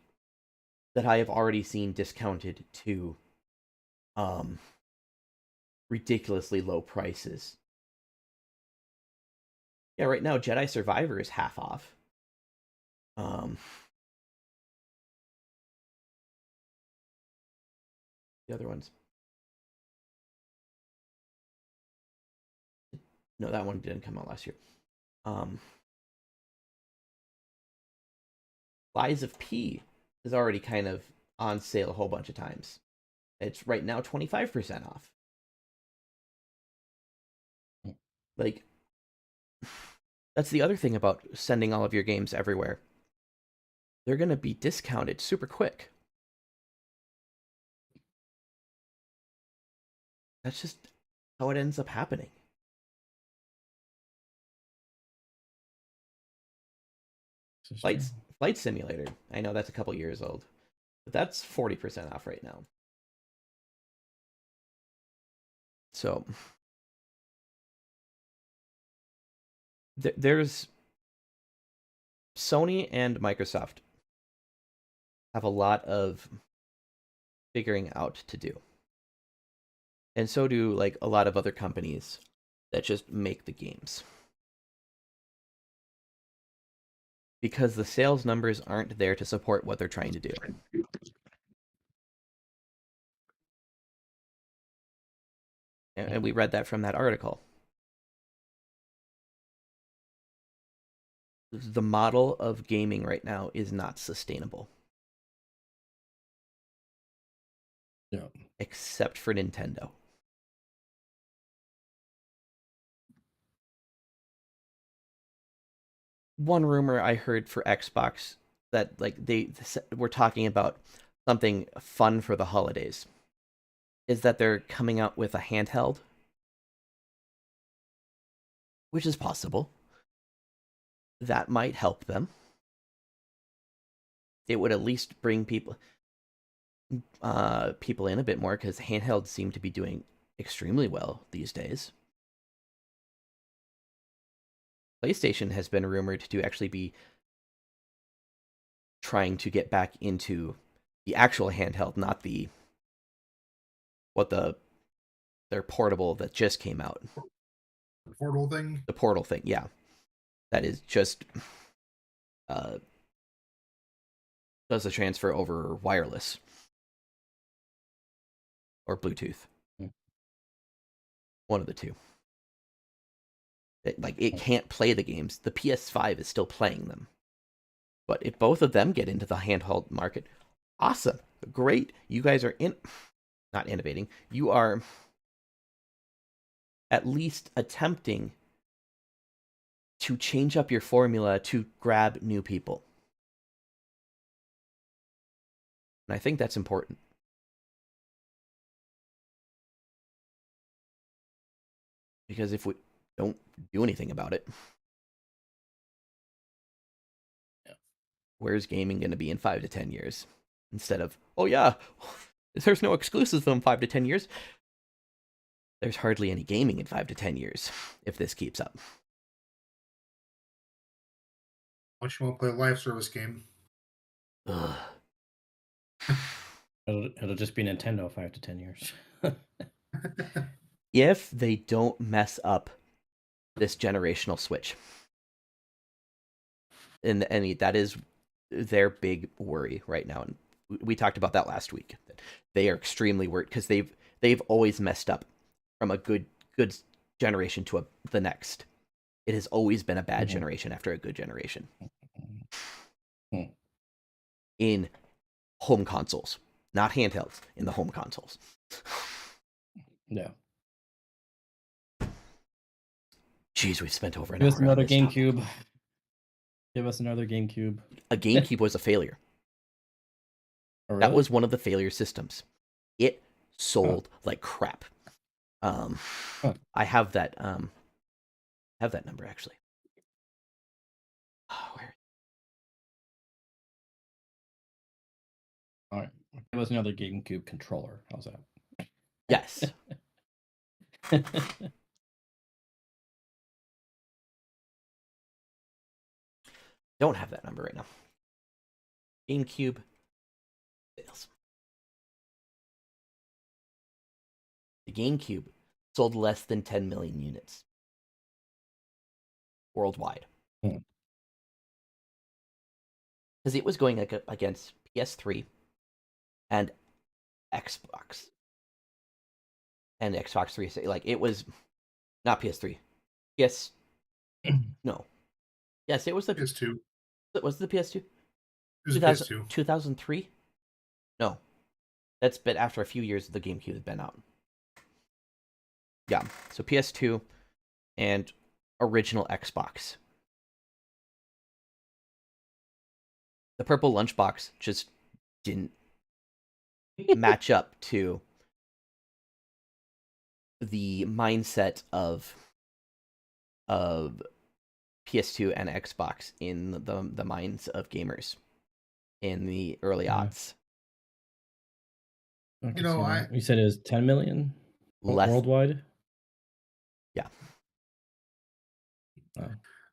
that I have already seen discounted to ridiculously low prices. Yeah, right now Jedi Survivor is half off. The other ones. No, that one didn't come out last year. Lies of P is already kind of on sale a whole bunch of times. It's right now 25% off. Like, that's the other thing about sending all of your games everywhere. They're going to be discounted super quick. That's just how it ends up happening. Flight Simulator. I know that's a couple years old, but that's 40% off right now. So there's Sony and Microsoft have a lot of figuring out to do. And so do like a lot of other companies that just make the games. Because the sales numbers aren't there to support what they're trying to do. And we read that from that article. The model of gaming right now is not sustainable. Yeah. Except for Nintendo. One rumor I heard for Xbox that like they were talking about something fun for the holidays is that they're coming out with a handheld, which is possible. That might help them. It would at least bring people in a bit more, because handhelds seem to be doing extremely well these days. PlayStation has been rumored to actually be trying to get back into the actual handheld, not their portable that just came out. The portal thing? The portal thing, yeah. That is just does the transfer over wireless or Bluetooth. One of the two. It can't play the games. The PS5 is still playing them. But if both of them get into the handheld market, awesome. Great. You guys are not innovating. You are at least attempting to change up your formula to grab new people. And I think that's important. Because if we don't do anything about it, where's gaming going to be in 5 to 10 years? Instead of, oh yeah, there's no exclusives in 5 to 10 years. There's hardly any gaming in 5 to 10 years if this keeps up. much you want to play a live service game. Ugh. It'll just be Nintendo 5 to 10 years. If they don't mess up this generational Switch, and that is their big worry right now, and we talked about that last week. They are extremely worried because they've always messed up from a good generation to the next. It has always been a bad generation after a good generation. In home consoles, not handhelds, in the home consoles. Yeah. Jeez, we've spent over an Give hour us another on this topic. GameCube. Give us another GameCube. A GameCube was a failure. Oh, really? That was one of the failure systems. It sold like crap. I have that number actually. Where? All right. Give us another GameCube controller. How's that? Yes. Don't have that number right now. GameCube sales. The GameCube sold less than 10 million units worldwide. Because it was going against PS3 and Xbox. And Xbox 360. Like, it was not PS3. Yes. No. Yes, it was the PS2. Was it the PS2? It was 2000, PS2. 2003? No. That's been after a few years the GameCube has been out. Yeah. So PS2 and original Xbox. The purple lunchbox just didn't match up to the mindset of PS2 and Xbox in the minds of gamers in the early aughts. You know, you said it was 10 million worldwide. Yeah. Oh,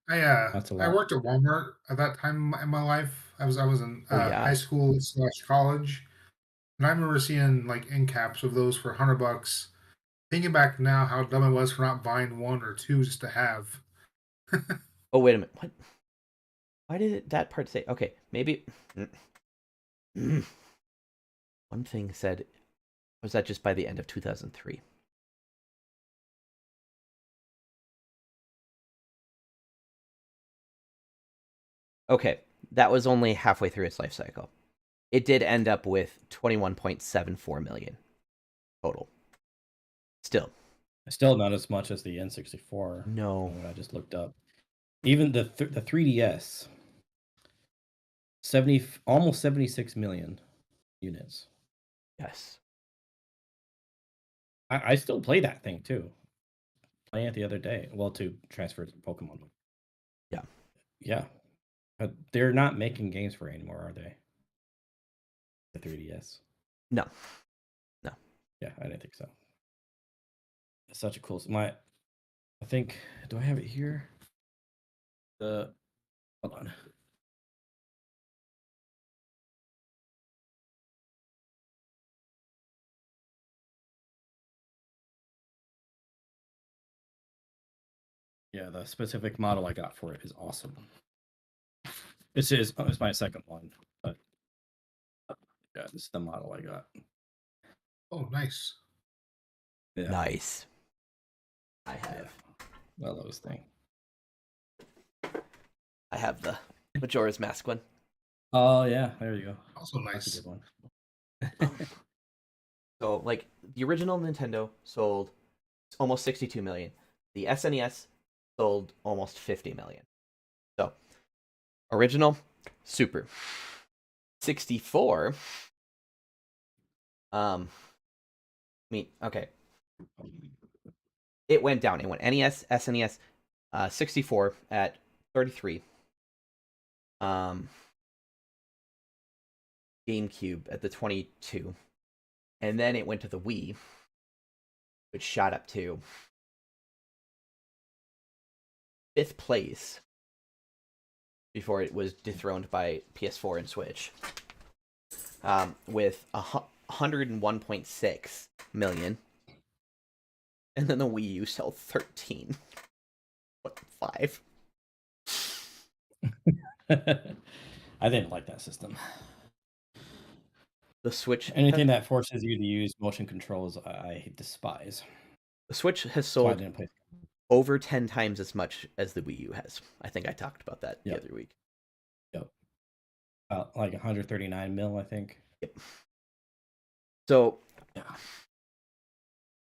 I worked at Walmart at that time in my life. I was in high school / college, and I remember seeing like end caps of those for $100. Thinking back now, how dumb I was for not buying one or two just to have. Oh, wait a minute. What? Why did that part say? Okay, maybe. One thing said, was that just by the end of 2003? Okay, that was only halfway through its life cycle. It did end up with 21.74 million total. Still not as much as the N64. No. I just looked up. Even the 3DS, almost 76 million units. Yes. I still play that thing too. Playing it the other day. Well, to transfer to Pokemon. Yeah. Yeah. But they're not making games for it anymore, are they? The 3DS. No. Yeah, I didn't think so. It's such a cool. I think. Do I have it here? Hold on. Yeah, the specific model I got for it is awesome. It's my second one, but yeah, this is the model I got. Oh, nice. Yeah. Nice. I have. I love this thing. I have the Majora's Mask one. Oh yeah, there you go. Also nice. That's a good one. So, like, the original Nintendo sold almost 62 million. The SNES sold almost 50 million. So, original, super. 64. Okay. It went down. It went NES, SNES, 64 at 33. GameCube at the 22. And then it went to the Wii, which shot up to 5th place before it was dethroned by PS4 and Switch, with 101.6 million, and then the Wii U sold 13.5. I didn't like that system. The Switch, Anything that forces you to use motion controls, I despise. the Switch has That's why I sold didn't play. over 10 times as much as the Wii U has. I think I talked about that the Yep. other week. Yep. Like 139 mil, I think. Yep. So, Yeah.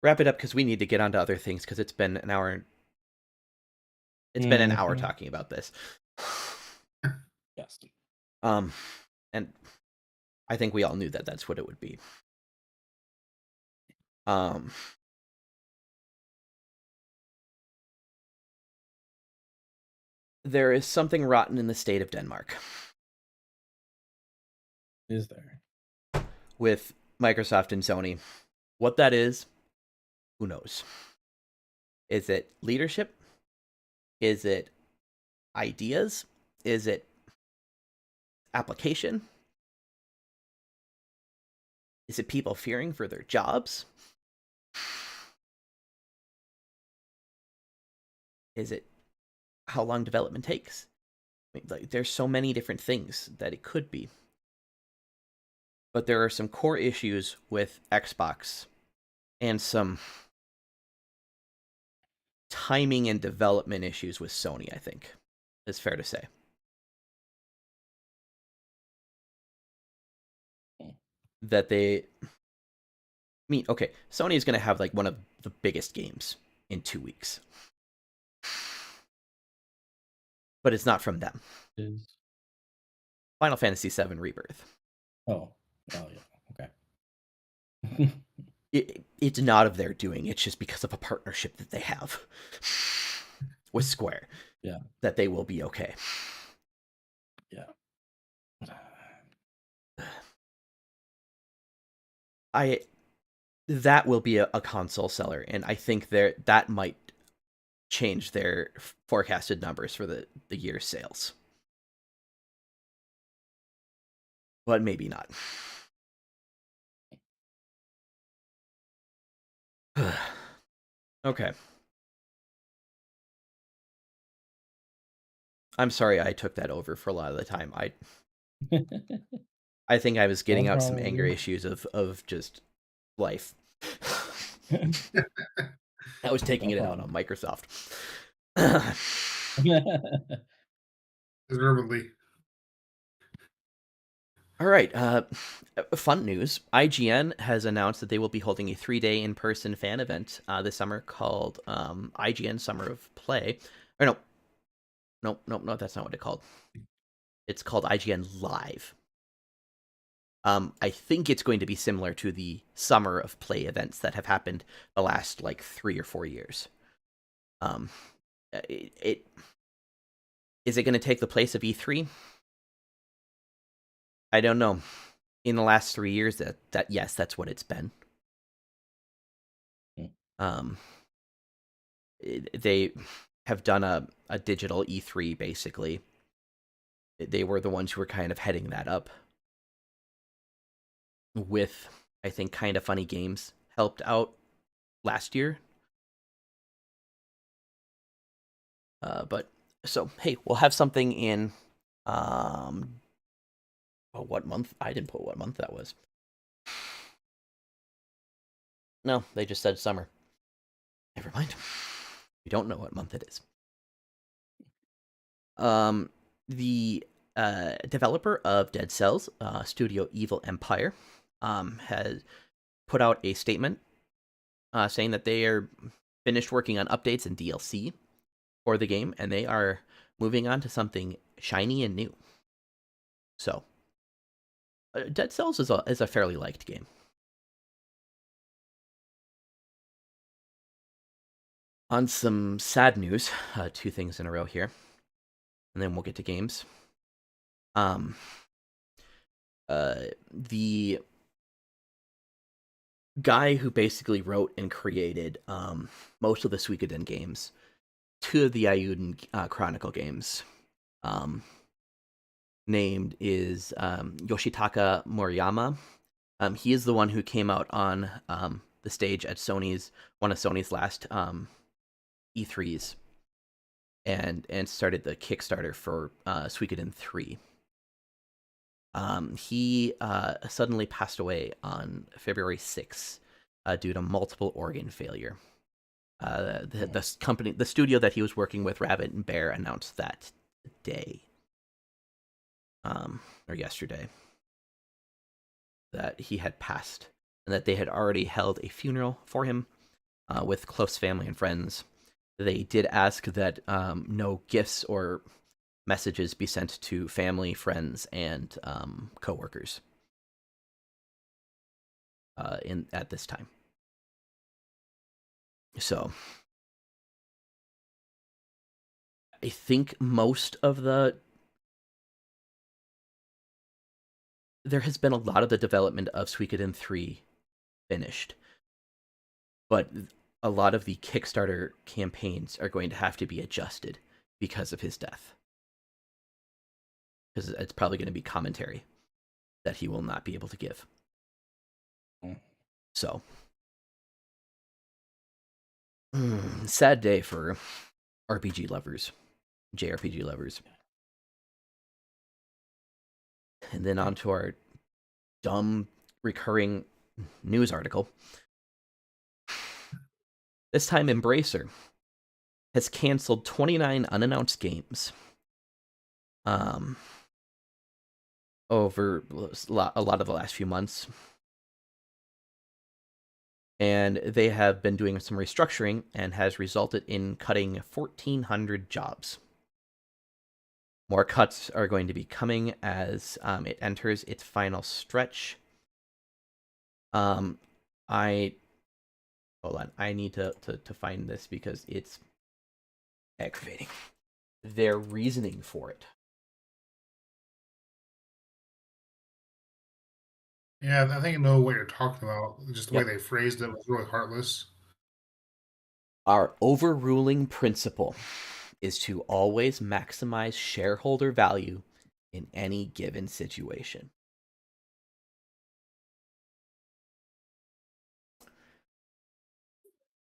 wrap it up because we need to get on to other things because it's been an hour. It's been an hour talking about this. Yes. And I think we all knew that that's what it would be. There is something rotten in the state of Denmark. Is there? With Microsoft and Sony. What that is, who knows? Is it leadership? Is it ideas? Is it application? Is it people fearing for their jobs? Is it how long development takes? I mean, like, there's so many different things that it could be. But there are some core issues with Xbox and some timing and development issues with Sony, I think, is fair to say. That okay, Sony is going to have like one of the biggest games in 2 weeks. But it's not from them. Final Fantasy VII Rebirth. Oh yeah. Okay. It's not of their doing. It's just because of a partnership that they have with Square. Yeah. That they will be okay. Yeah. That will be a console seller, and I think that might change their forecasted numbers for the year's sales. But maybe not. Okay. I'm sorry I took that over for a lot of the time. I think I was getting out some anger issues of just life. I was taking it out on Microsoft. Deservedly. All right. Fun news. IGN has announced that they will be holding a 3-day in-person fan event this summer called IGN Summer of Play. Or no, that's not what it's called. It's called IGN Live. I think it's going to be similar to the Summer of Play events that have happened the last like 3 or 4 years. Is it going to take the place of E3? I don't know. In the last 3 years, that yes, that's what it's been. They have done a digital E3 basically. They were the ones who were kind of heading that up. With, I think, Kind of Funny Games helped out last year. But so hey, we'll have something in what month? I didn't put what month that was. No, they just said summer. Never mind. We don't know what month it is. The developer of Dead Cells, Studio Evil Empire, has put out a statement saying that they are finished working on updates and DLC for the game, and they are moving on to something shiny and new. So, Dead Cells is a fairly liked game. On some sad news, 2 things in a row here, and then we'll get to games. The guy who basically wrote and created most of the Suikoden games, 2 of the Ayuden Chronicle games, named is Yoshitaka Moriyama. He is the one who came out on the stage at one of Sony's last E3s, and started the Kickstarter for Suikoden 3. He suddenly passed away on February 6th due to multiple organ failure. The studio that he was working with, Rabbit and Bear, announced that today, or yesterday, that he had passed, and that they had already held a funeral for him with close family and friends. They did ask that no gifts or messages be sent to family, friends, and coworkers at this time. So I think most of there has been a lot of the development of Suikoden 3 finished, but a lot of the Kickstarter campaigns are going to have to be adjusted because of his death. Because it's probably going to be commentary that he will not be able to give. So, sad day for RPG lovers, JRPG lovers. And then on to our dumb recurring news article. This time, Embracer has canceled 29 unannounced games over a lot of the last few months. And they have been doing some restructuring and has resulted in cutting 1,400 jobs. More cuts are going to be coming as it enters its final stretch. Hold on. I need to find this because it's aggravating. Their reasoning for it. Yeah, I think I know what you're talking about. Just the way they phrased it was really heartless. Our overruling principle is to always maximize shareholder value in any given situation.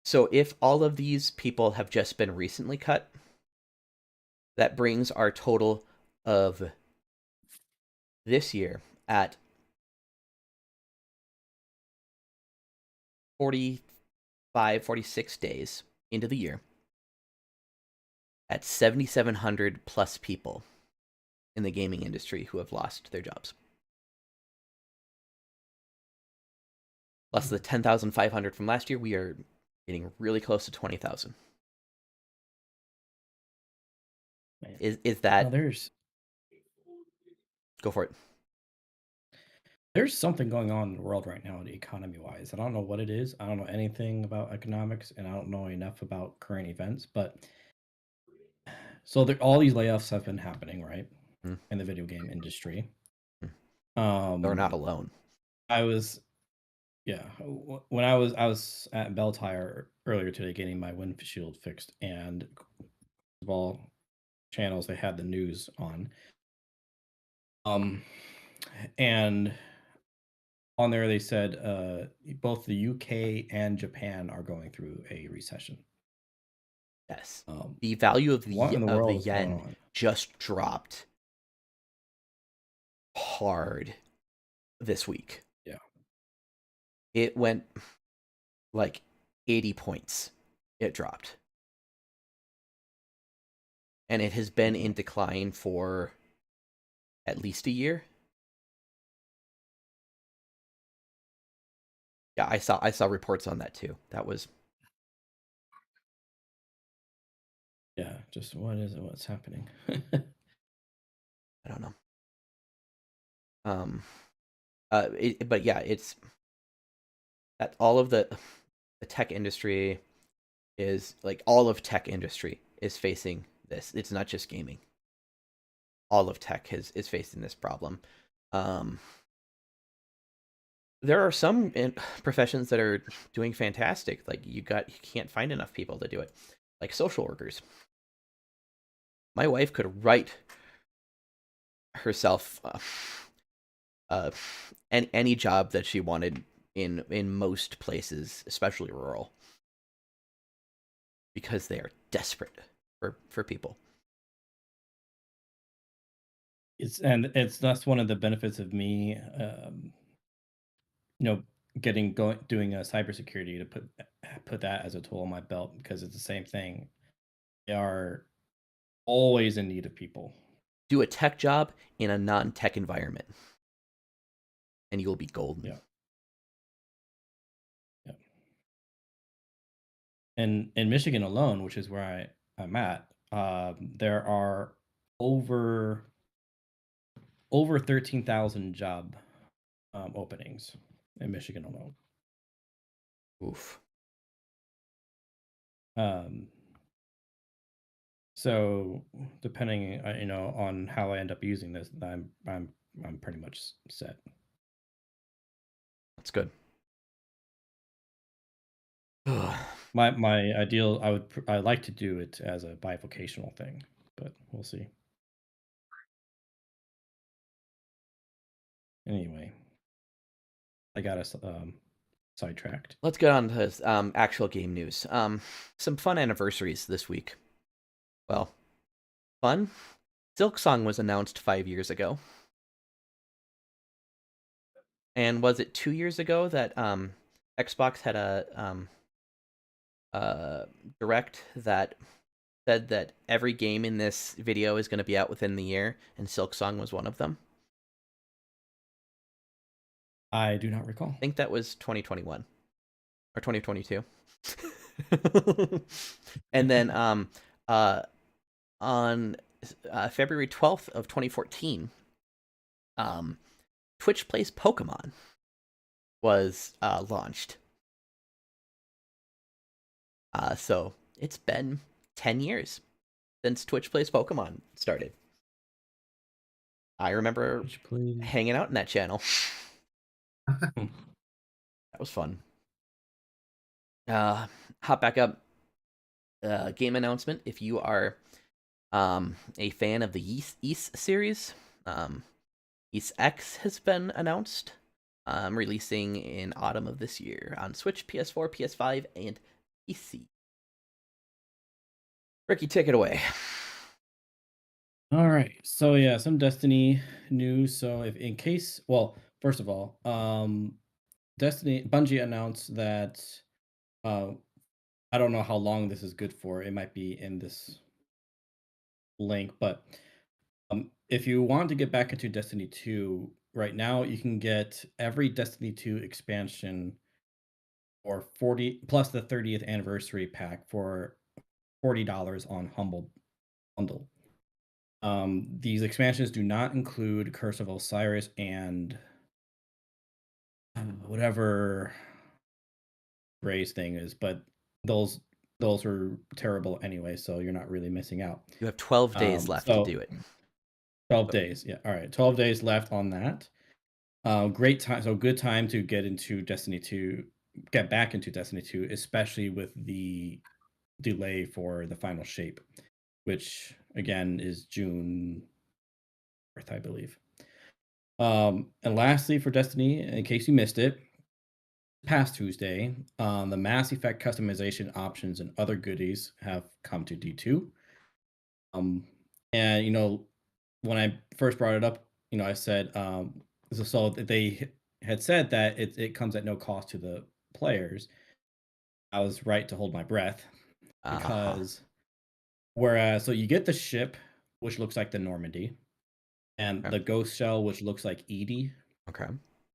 So if all of these people have just been recently cut, that brings our total of this year at 46 days into the year at 7,700 plus people in the gaming industry who have lost their jobs. Plus the 10,500 from last year, we are getting really close to 20,000. Is that... Now there's... Go for it. There's something going on in the world right now, economy-wise. I don't know what it is. I don't know anything about economics, and I don't know enough about current events. But so all these layoffs have been happening, right, in the video game industry. They're not alone. When I was at Bell Tire earlier today getting my windshield fixed, and of all channels they had the news on, and on there they said both the UK and Japan are going through a recession. Yes. The value of the the yen just dropped hard this week. Yeah. It went like 80 points. It dropped. And it has been in decline for at least a year. Yeah, I saw reports on that too. That was... Yeah, just what is it? What's happening? I don't know. But yeah, it's that all of the tech industry is like all of tech industry is facing this. It's not just gaming. All of tech is facing this problem. There are some professions that are doing fantastic. Like you can't find enough people to do it. Like social workers. My wife could write herself any job that she wanted in most places, especially rural, because they are desperate for people. That's one of the benefits of me, doing a cybersecurity, to put that as a tool on my belt, because it's the same thing. They are always in need of people. Do a tech job in a non-tech environment, and you will be golden. Yeah. Yeah. And in Michigan alone, which is where I'm at, there are over 13,000 job openings in Michigan alone. Oof. So depending, on how I end up using this, I'm pretty much set. That's good. My ideal, I like to do it as a bivocational thing, but we'll see. Anyway, I got us sidetracked. Let's get on to actual game news. Some fun anniversaries this week. Well, fun. Silksong was announced 5 years ago. And was it 2 years ago that Xbox had a direct that said that every game in this video is going to be out within the year, and Silksong was one of them? I do not recall. I think that was 2021 or 2022. And then on February 12th of 2014, Twitch Plays Pokemon was launched. So it's been 10 years since Twitch Plays Pokemon started. I remember hanging out in that channel. That was fun. Hop back up. Game announcement. If you are a fan of the Ys series, Ys X has been announced, releasing in autumn of this year on Switch, PS4, PS5, and PC. Ricky, take it away. All right. So yeah, some Destiny news. So first of all, Bungie announced that I don't know how long this is good for. It might be in this link, but if you want to get back into Destiny 2, right now you can get every Destiny 2 expansion or 40 plus the 30th anniversary pack for $40 on Humble Bundle. These expansions do not include Curse of Osiris and whatever Ray's thing is, but those are terrible anyway, so you're not really missing out. You have 12 days left to do it. 12 days, yeah. All right, 12 days left on that. Great time, so good time to get back into Destiny 2, especially with the delay for the final shape, which again is June 4th, I believe. And lastly, for Destiny, in case you missed it, past Tuesday, the Mass Effect customization options and other goodies have come to D2. And when I first brought it up, I said, so they had said that it comes at no cost to the players. I was right to hold my breath, because whereas, so you get the ship, which looks like the Normandy, and the ghost shell, which looks like Edie. Okay.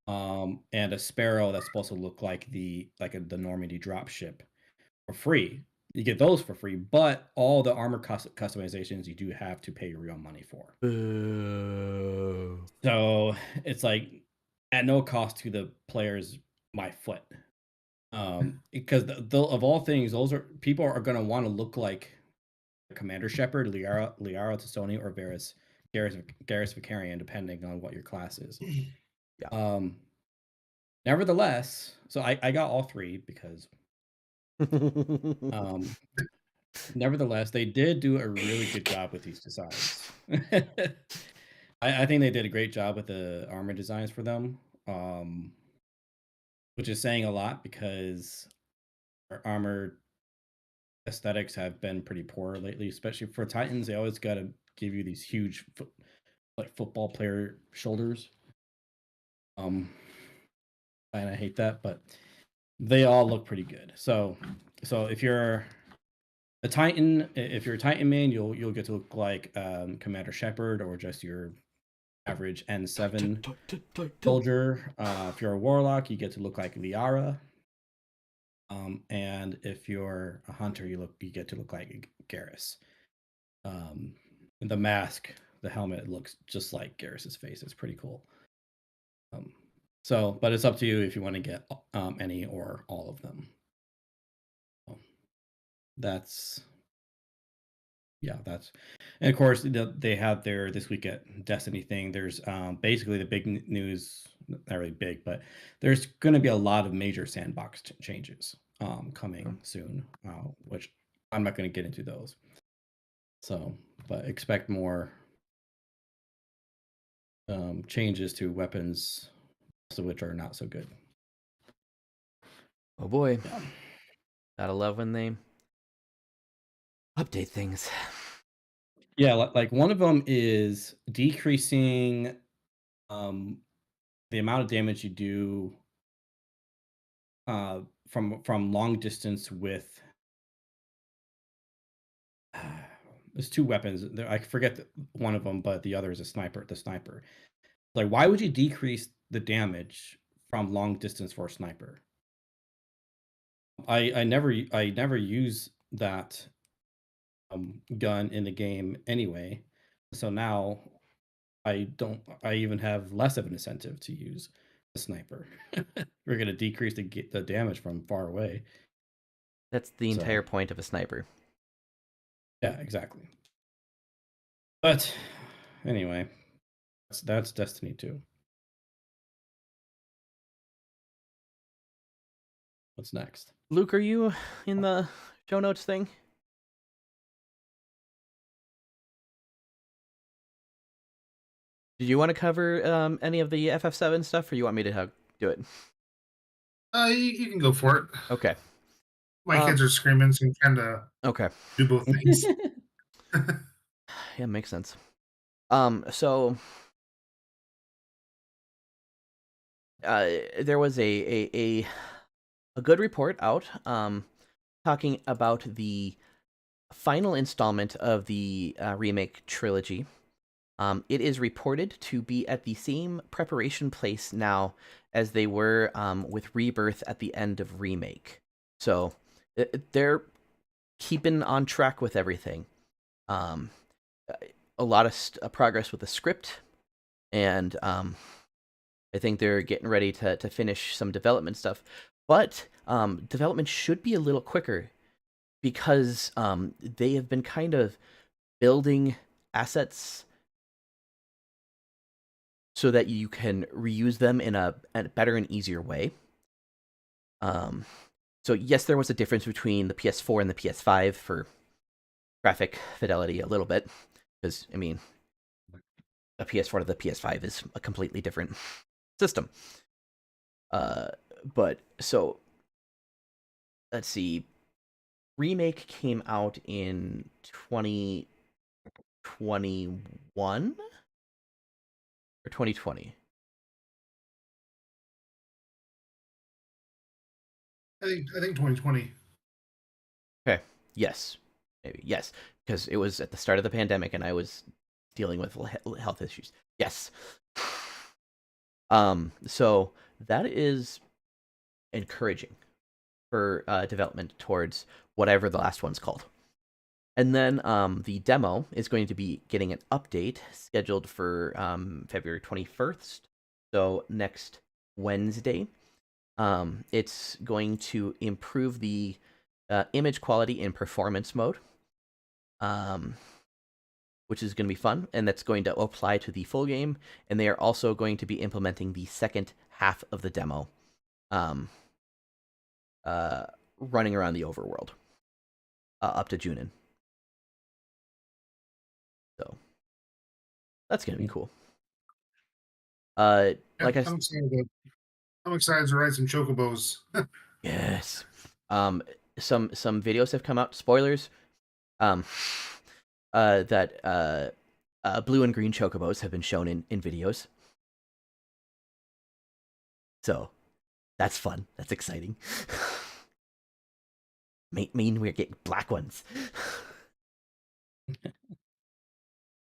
And a sparrow that's supposed to look like the Normandy dropship for free. You get those for free, but all the armor customizations you do have to pay real money for. Boo. So it's like at no cost to the players, my foot. Because of all things, people are going to want to look like Commander Shepard, Liara Tassoni, or Garrus Vicarian, depending on what your class is. Yeah. Nevertheless, so I got all three because nevertheless, they did do a really good job with these designs. I think they did a great job with the armor designs for them, which is saying a lot because our armor aesthetics have been pretty poor lately, especially for Titans. They always got to give you these huge, like football player shoulders. And I hate that, but they all look pretty good. So if you're a Titan, if you're a Titan main, you'll get to look like Commander Shepard or just your average N7 soldier. If you're a Warlock, you get to look like Liara. And if you're a hunter, you get to look like Garrus. The mask, the helmet looks just like Garrus's face. It's pretty cool. But it's up to you if you want to get any or all of them. That's and of course they have their this week at Destiny thing. There's basically the big news, not really big, but there's going to be a lot of major sandbox changes coming soon, which I'm not going to get into those. So, but expect more changes to weapons, most of which are not so good. Oh boy. Yeah. Gotta love when they update things. Yeah, like one of them is decreasing the amount of damage you do from long distance with there's two weapons. I forget one of them, but the other is a sniper. The sniper. Like, why would you decrease the damage from long distance for a sniper? I never use that gun in the game anyway, so now I even have less of an incentive to use a sniper. We're gonna decrease the damage from far away. That's the entire point of a sniper. Yeah, exactly. But anyway, that's Destiny 2. What's next? Luke, are you in the show notes thing? Did you want to cover any of the FF7 stuff, or you want me to do it? You can go for it. Okay. My kids are screaming, so I'm trying to do both things. Yeah, makes sense. So there was a good report out talking about the final installment of the remake trilogy. It is reported to be at the same preparation place now as they were with Rebirth at the end of Remake. So they're keeping on track with everything. A lot of progress with the script, and I think they're getting ready to finish some development stuff. But development should be a little quicker because they have been kind of building assets so that you can reuse them in a better and easier way. So yes, there was a difference between the PS4 and the PS5 for graphic fidelity a little bit, because, I mean, a PS4 to the PS5 is a completely different system. But, so, let's see, Remake came out in 2021? Or 2020? I think 2020. Okay. Yes. Maybe. Yes. Because it was at the start of the pandemic and I was dealing with health issues. Yes. So that is encouraging for development towards whatever the last one's called. And then the demo is going to be getting an update scheduled for February 21st. So next Wednesday. It's going to improve the image quality in performance mode, which is going to be fun, and that's going to apply to the full game. And they are also going to be implementing the second half of the demo, running around the overworld up to Junin. So that's going to be cool. Yeah, Like I'm excited to ride some chocobos. yes. Some videos have come out. Spoilers. Um, that blue and green chocobos have been shown in videos. So that's fun. That's exciting. Mean we're getting black ones.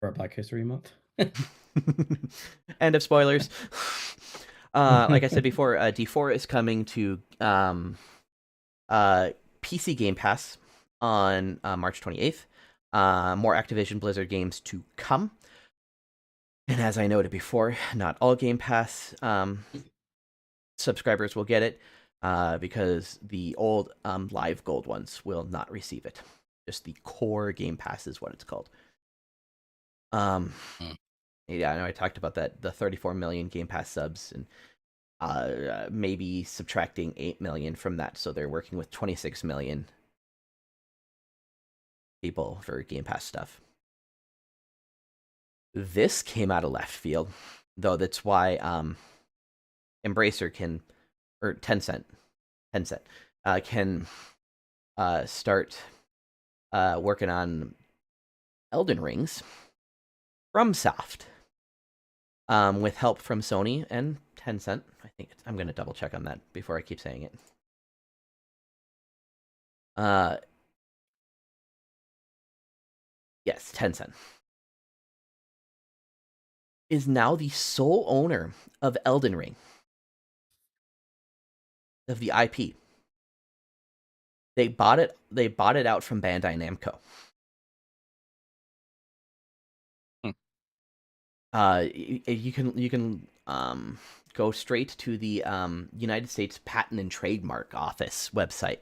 For Black History Month. End of spoilers. Like I said before, D4 is coming to PC Game Pass on March 28th. More Activision Blizzard games to come. And as I noted before, not all Game Pass subscribers will get it because the old Live Gold ones will not receive it. Just the core Game Pass is what it's called. Yeah, I know I talked about that, the 34 million Game Pass subs, and maybe subtracting 8 million from that, so they're working with 26 million people for Game Pass stuff. This came out of left field, though. That's why Embracer can, or Tencent can start working on Elden Rings from Soft, with help from Sony and Tencent. I'm going to double check on that before I keep saying it. Yes, Tencent is now the sole owner of Elden Ring, of the IP. They bought it out from Bandai Namco. You can go straight to the United States Patent and Trademark Office website,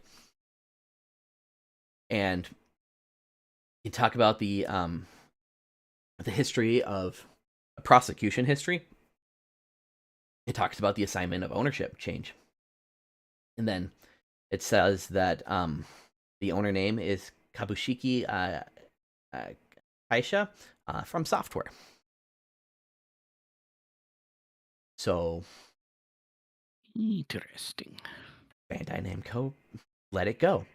and you talk about the history of prosecution history. It talks about the assignment of ownership change, and then it says that the owner name is Kabushiki Kaisha from Software. So interesting. Bandai Namco let it go,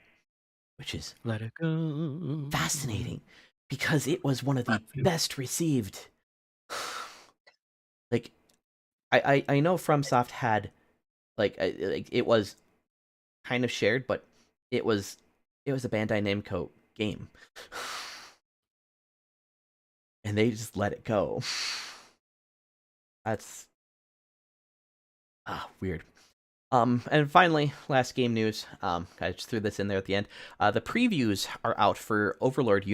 which is Let it go. fascinating because it was one of the best received. Like, I know FromSoft had like it was kind of shared, but it was a Bandai Namco game, and they just let it go. That's weird. And finally, last game news. I just threw this in there at the end. The previews are out for Overlord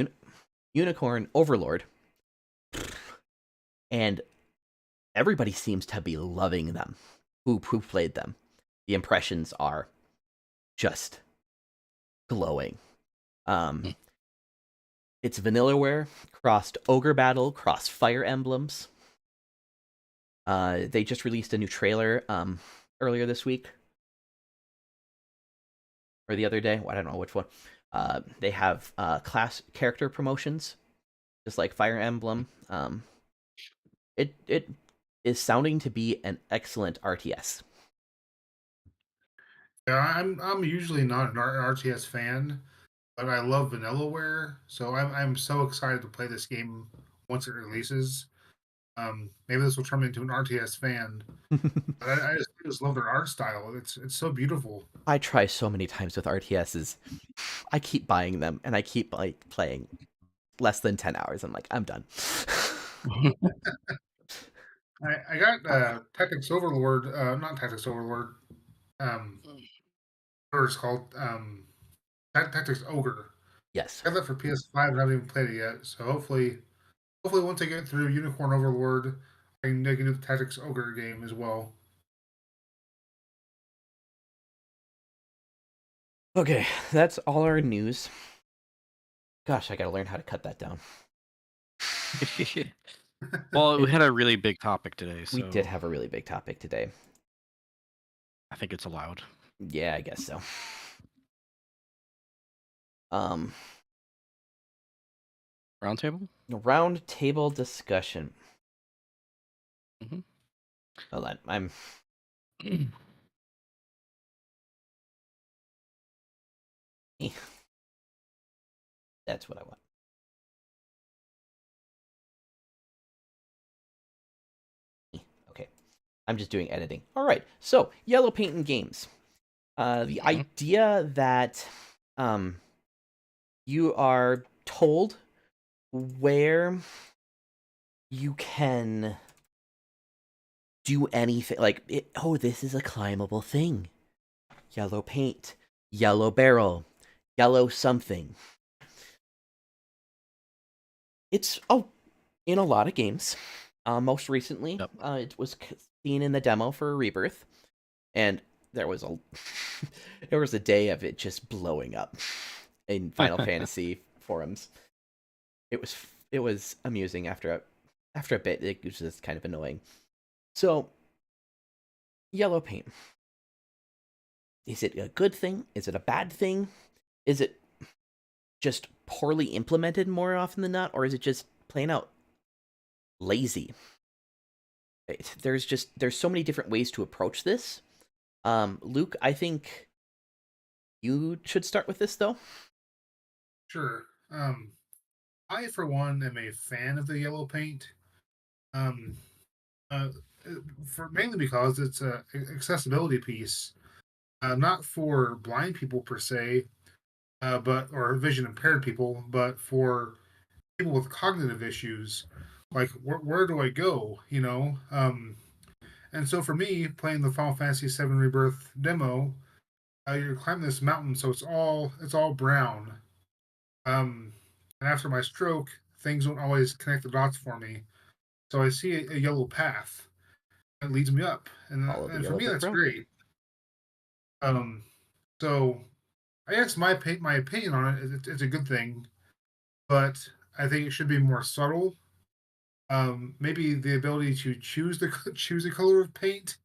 Unicorn Overlord, and everybody seems to be loving them. Who played them? The impressions are just glowing. It's Vanillaware crossed Ogre Battle, crossed Fire Emblems. They just released a new trailer earlier this week, or the other day. I don't know which one. They have class character promotions, just like Fire Emblem. It is sounding to be an excellent RTS. Yeah, I'm usually not an RTS fan, but I love Vanillaware, so I'm so excited to play this game once it releases. Maybe this will turn me into an RTS fan. But I just love their art style. It's so beautiful. I try so many times with RTSs. I keep buying them, and I keep like playing less than 10 hours. I'm like, I'm done. I got Tactics Overlord, not Tactics Overlord. What it's called? Tactics Ogre. Yes. I got that for PS5 and I haven't even played it yet. So hopefully once I get through Unicorn Overlord, I can do the Tactics Ogre game as well. Okay, that's all our news. Gosh, I gotta learn how to cut that down. Well, we had a really big topic today, so We did have a really big topic today. I think it's allowed. Yeah, I guess so. Roundtable? Round table discussion. Mhm. Hold on, I'm. That's what I want. Okay, I'm just doing editing. All right, so yellow paint in games. The idea that you are told where you can do anything, like oh, this is a climbable thing. Yellow paint, yellow barrel, yellow something. It's in a lot of games. Most recently, Yep. it was seen in the demo for Rebirth, and there was a there was a day of it just blowing up in Final Fantasy forums. It was amusing after a bit. It was just kind of annoying. So, yellow paint. Is it a good thing? Is it a bad thing? Is it just poorly implemented more often than not, or is it just plain out lazy? There's so many different ways to approach this. Luke, I think you should start with this though. Sure. I, for one, am a fan of the yellow paint. Um, uh, for mainly because it's a accessibility piece, not for blind people per se, but or vision impaired people, but for people with cognitive issues. Like, where do I go? And so for me, playing the Final Fantasy VII Rebirth demo, you're climbing this mountain, so it's all brown. Um, and after my stroke, things don't always connect the dots for me. So I see a yellow path that leads me up, Follow the and for yellow me brick that's road. great. Um, so I guess my opinion on it is it's a good thing, but I think it should be more subtle. Maybe the ability to choose the color of paint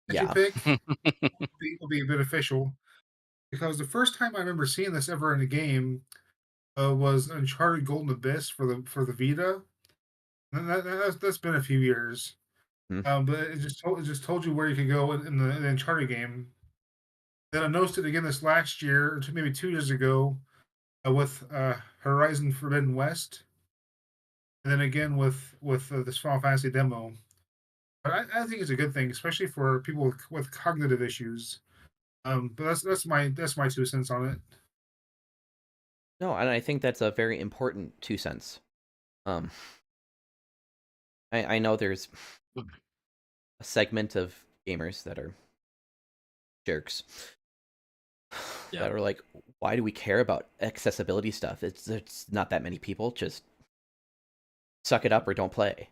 that you Yeah. pick will be beneficial. Because the first time I remember seeing this ever in a game was Uncharted Golden Abyss for the Vita. And that's been a few years. Hmm. But it just told you where you could go in the Uncharted game. Then I noticed it again this last year, or maybe 2 years ago, with Horizon Forbidden West, and then again with this Final Fantasy demo. But I think it's a good thing, especially for people with cognitive issues. But that's my 2 cents on it. No, and I think that's a very important 2 cents. Um, I know there's a segment of gamers that are jerks Yeah. that are like, why do we care about accessibility stuff? It's not that many people. Just suck it up or don't play.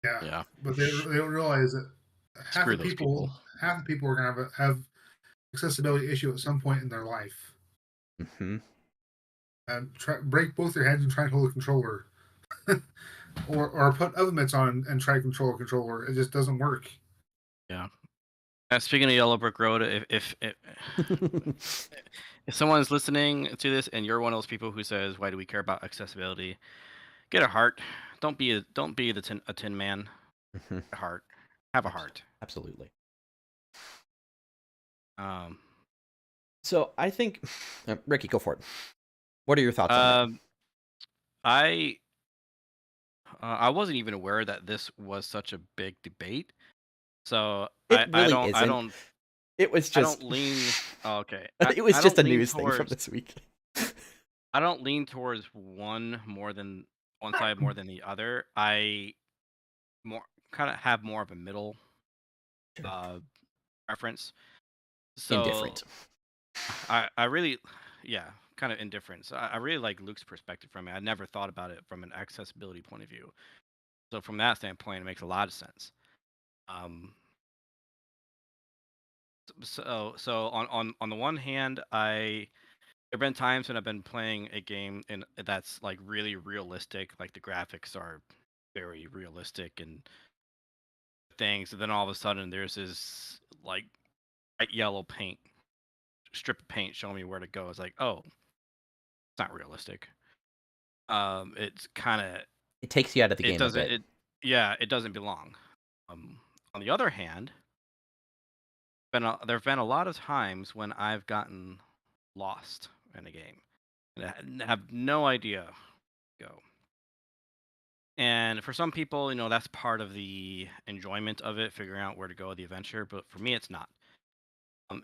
Yeah, Yeah. but they don't realize that half Screw the those people people. half the people are gonna have accessibility issue at some point in their life, Hmm. and break both their hands and try and hold a controller, or put elements on and try to control a controller. It just doesn't work. Yeah. Speaking of Yellow Brick Road, if someone's listening to this and you're one of those people who says, "Why do we care about accessibility?" Get a heart. Don't be a tin man. Hmm. A heart. Have a heart. Absolutely. Um. So I think, Ricky, go for it. What are your thoughts on it? Um. I I wasn't even aware that this was such a big debate. So It really isn't. It was I just don't lean. Oh, okay. it was I just don't a lean news thing from towards. this week. I don't lean towards one side more than the other. I more kind of have more of a middle Sure. preference. So Indifferent. I really, yeah, kind of indifference. I really like Luke's perspective from it. I never thought about it from an accessibility point of view. So from that standpoint, it makes a lot of sense. Um, so on the one hand, there've been times when I've been playing a game and that's like really realistic, like the graphics are very realistic and things, and then all of a sudden there's this like bright yellow paint strip of paint showing me where to go. It's like, oh, it's not realistic. It's kind of It takes you out of the it game a doesn't bit. it yeah, it doesn't belong. Um, On the other hand, there have been a lot of times when I've gotten lost in a game and I have no idea where to go. And for some people, that's part of the enjoyment of it, figuring out where to go, the adventure. But for me, it's not. Um,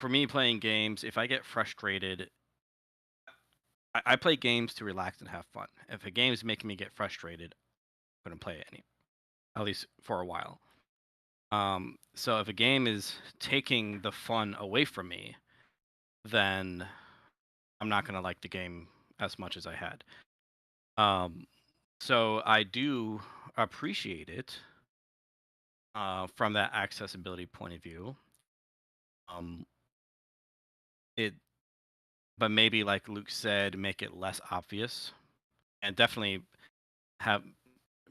for me, playing games, if I get frustrated, I play games to relax and have fun. If a game is making me get frustrated, I'm going to play it at least for a while. So if a game is taking the fun away from me, then I'm not going to like the game as much as I had. So I do appreciate it from that accessibility point of view. Um, it, but maybe like Luke said, make it less obvious, and definitely have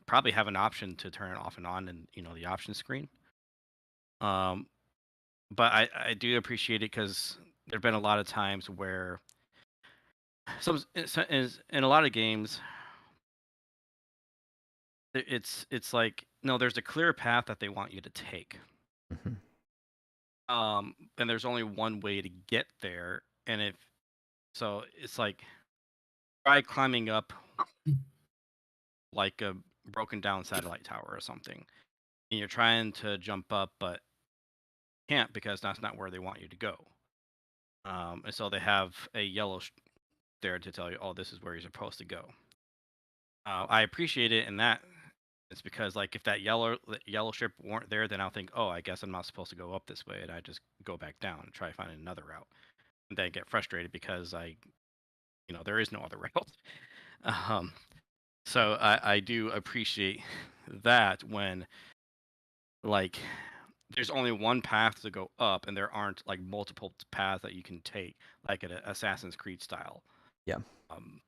probably have an option to turn it off and on in the option screen. Um, but I do appreciate it because there've been a lot of times where in a lot of games it's like no, there's a clear path that they want you to take. Mhm. And there's only one way to get there, and it's like try climbing up like a broken down satellite tower or something, and you're trying to jump up but can't because that's not where they want you to go. And so they have a yellow there to tell you, oh, this is where you're supposed to go. I appreciate it in that it's because like if that yellow strip weren't there, then I'll think, oh, I guess I'm not supposed to go up this way, and I just go back down and try finding another route, and then get frustrated because there is no other route. um, so I do appreciate that when like there's only one path to go up and there aren't like multiple paths that you can take like an Assassin's Creed style. Yeah. Um,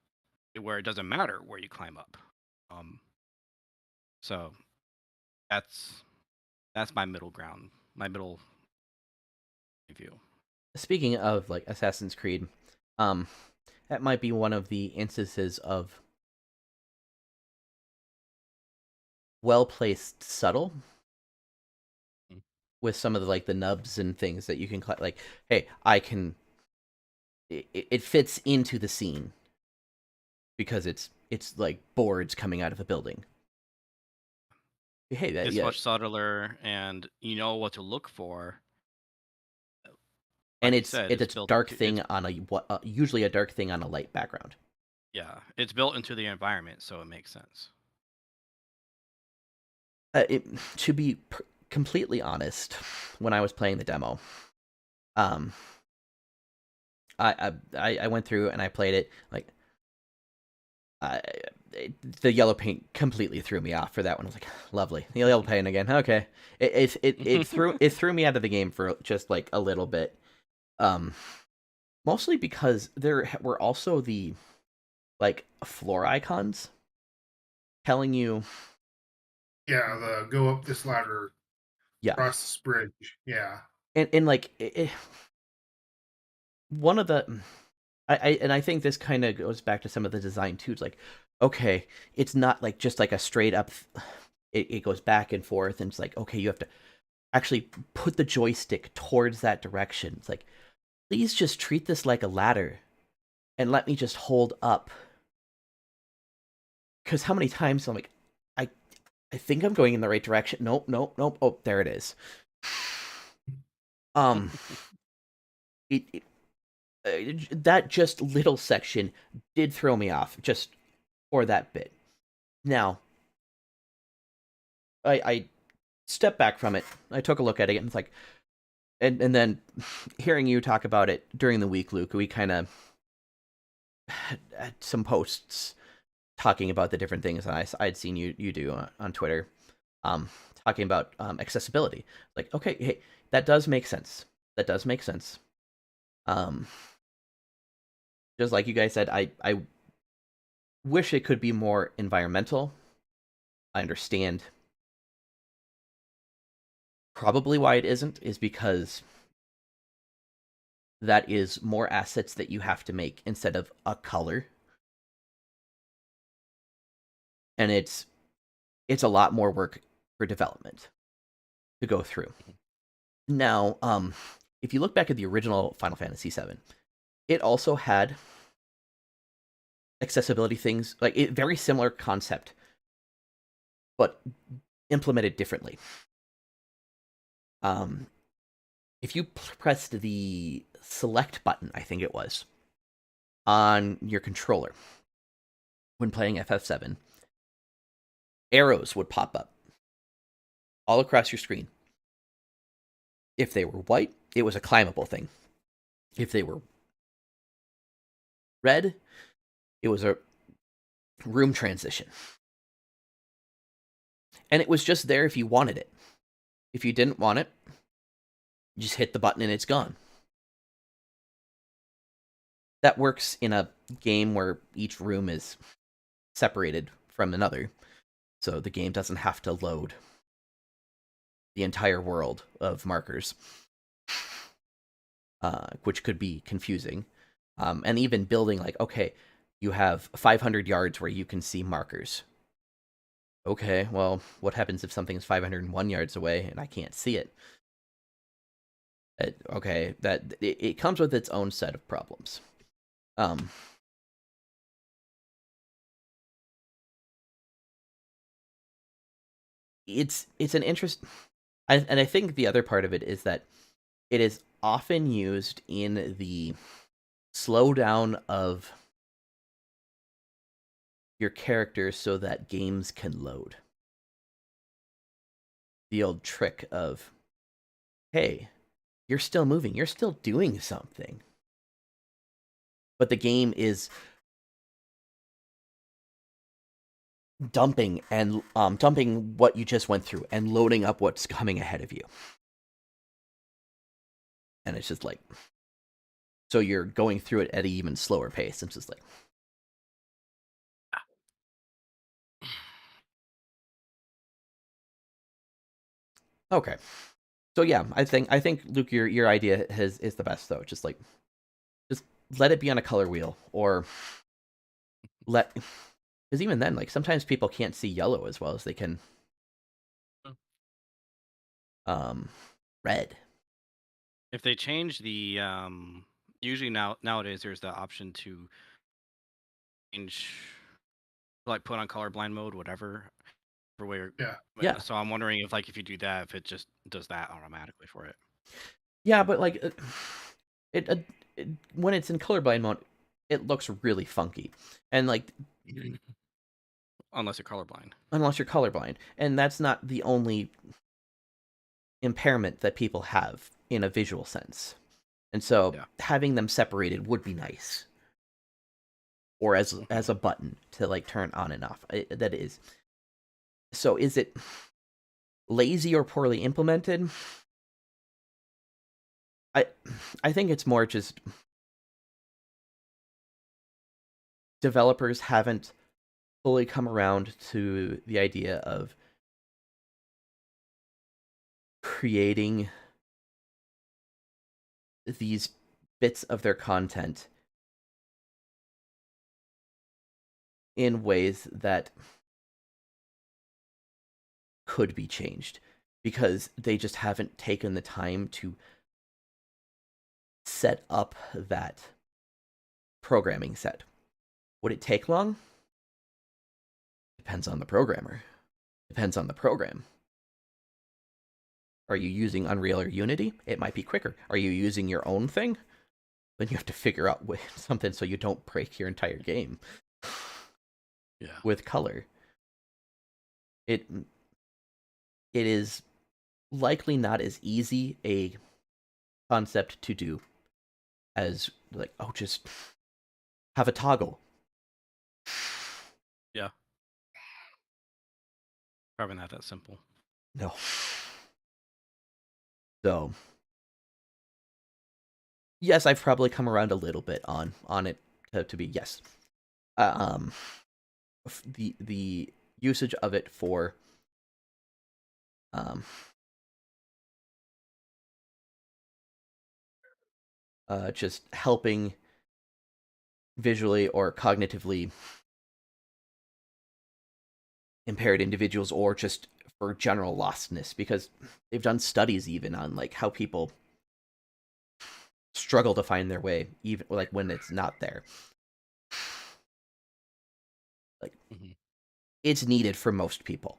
where it doesn't matter where you climb up. So that's my middle ground, my middle view. Speaking of like Assassin's Creed, um, that might be one of the instances of well placed subtle with some of the like the nubs and things that you can like. Hey, I can. It fits into the scene because it's like boards coming out of a building. Hey, that It's yeah, much subtler, and you know what to look for. and Like you it's said, it's it's a built dark into thing on usually a dark thing on a light background. yeah, it's built into the environment, so it makes sense. To be completely honest, when I was playing the demo, um, I went through and I played it like I, the yellow paint completely threw me off for that one. I was like, lovely, the yellow paint again. Okay, it threw me out of the game for just like a little bit. Mostly because there were also the like floor icons telling you, Yeah, the go up this ladder, yeah, cross this bridge. Yeah. and like one of the I think this kind of goes back to some of the design too. It's like, okay, it's not like just like a straight up. It goes back and forth, and it's like, okay, you have to actually put the joystick towards that direction. It's like, please just treat this like a ladder, and let me just hold up. Because how many times I'm like, I think I'm going in the right direction. Nope, nope, nope. Oh, there it is. Um, it that just little section did throw me off just for that bit. Now, I stepped back from it. I took a look at it, and it's like, and then hearing you talk about it during the week, Luke, we kind of had some posts talking about the different things that I'd seen you do on Twitter, talking about accessibility. Like, okay, hey, that does make sense. That does make sense. Just like you guys said, I wish it could be more environmental. I understand. Probably why it isn't is because that is more assets that you have to make instead of a color. And it's a lot more work for development to go through. Now, if you look back at the original Final Fantasy VII, it also had accessibility things, like a very similar concept, but implemented differently. If you pressed the select button, I think it was, on your controller when playing FF7, arrows would pop up all across your screen. If they were white, it was a climbable thing. If they were red, it was a room transition. And it was just there if you wanted it. If you didn't want it, you just hit the button and it's gone. That works in a game where each room is separated from another, so the game doesn't have to load the entire world of markers, which could be confusing. And even building, like, okay, you have 500 yards where you can see markers. Okay, well, what happens if something's 501 yards away and I can't see it? Okay, that it comes with its own set of problems. It's an interest, and I think the other part of it is that it is often used in the slowdown of your characters so that games can load. The old trick of, hey, you're still moving, you're still doing something, but the game is dumping what you just went through and loading up what's coming ahead of you. And it's just like, so you're going through it at an even slower pace. It's just like, okay. So yeah, I think Luke, your idea is the best though. Just let it be on a color wheel, or because even then, like, sometimes people can't see yellow as well as they can red. If they change the usually nowadays there's the option to change, like, put on colorblind mode, whatever for where. Yeah. So I'm wondering if you do that, if it just does that automatically for it. Yeah, but like it when it's in colorblind mode, it looks really funky, and like Unless you're colorblind. And that's not the only impairment that people have in a visual sense. And so having them separated would be nice. Or as a button to like turn on and off. That is. So is it lazy or poorly implemented? I think it's more just developers haven't fully come around to the idea of creating these bits of their content in ways that could be changed, because they just haven't taken the time to set up that programming set. Would it take long? Depends on the programmer. Depends on the program. Are you using Unreal or Unity? It might be quicker. Are you using your own thing? Then you have to figure out something so you don't break your entire game. Yeah. With color. It is likely not as easy a concept to do as, like, oh, just have a toggle. Yeah. Probably not that simple. No. So, yes, I've probably come around a little bit on it to be yes. The usage of it for just helping visually or cognitively impaired individuals or just for general lostness, because they've done studies even on like how people struggle to find their way even like when it's not there. Like it's needed for most people.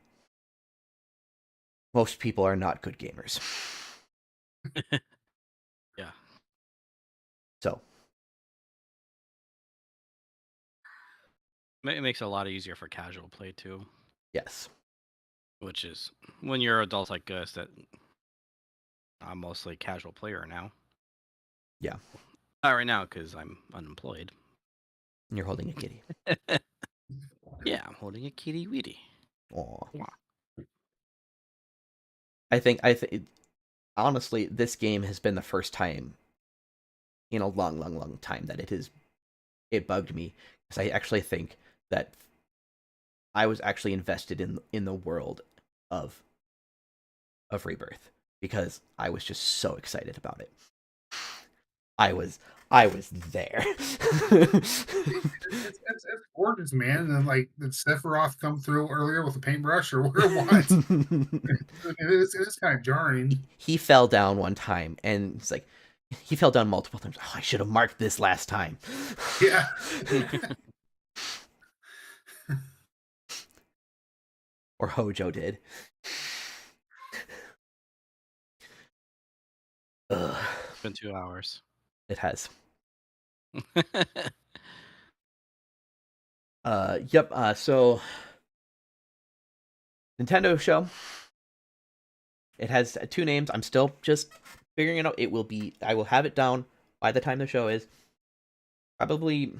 Most people are not good gamers. Yeah. So It makes it a lot easier for casual play too, yes. which is when you're adults like us that I'm mostly a casual player now. Yeah. Not right now because I'm unemployed. And you're holding a kitty. Yeah, I'm holding a kitty weedy. Aw. Wow. I think honestly, this game has been the first time in a long time that it bugged me, because I actually think that I was actually invested in the world of Rebirth, because I was just so excited about it. I was there. It's gorgeous, man. And then like did Sephiroth come through earlier with a paintbrush or what? It's kind of jarring. He fell down one time, and it's like he fell down multiple times. Oh, I should have marked this last time. Yeah. Or Hojo did. Ugh, It's been 2 hours. it has. Yep. So Nintendo show. It has 2 names. I'm still just figuring it out. I will have it down by the time the show is. Probably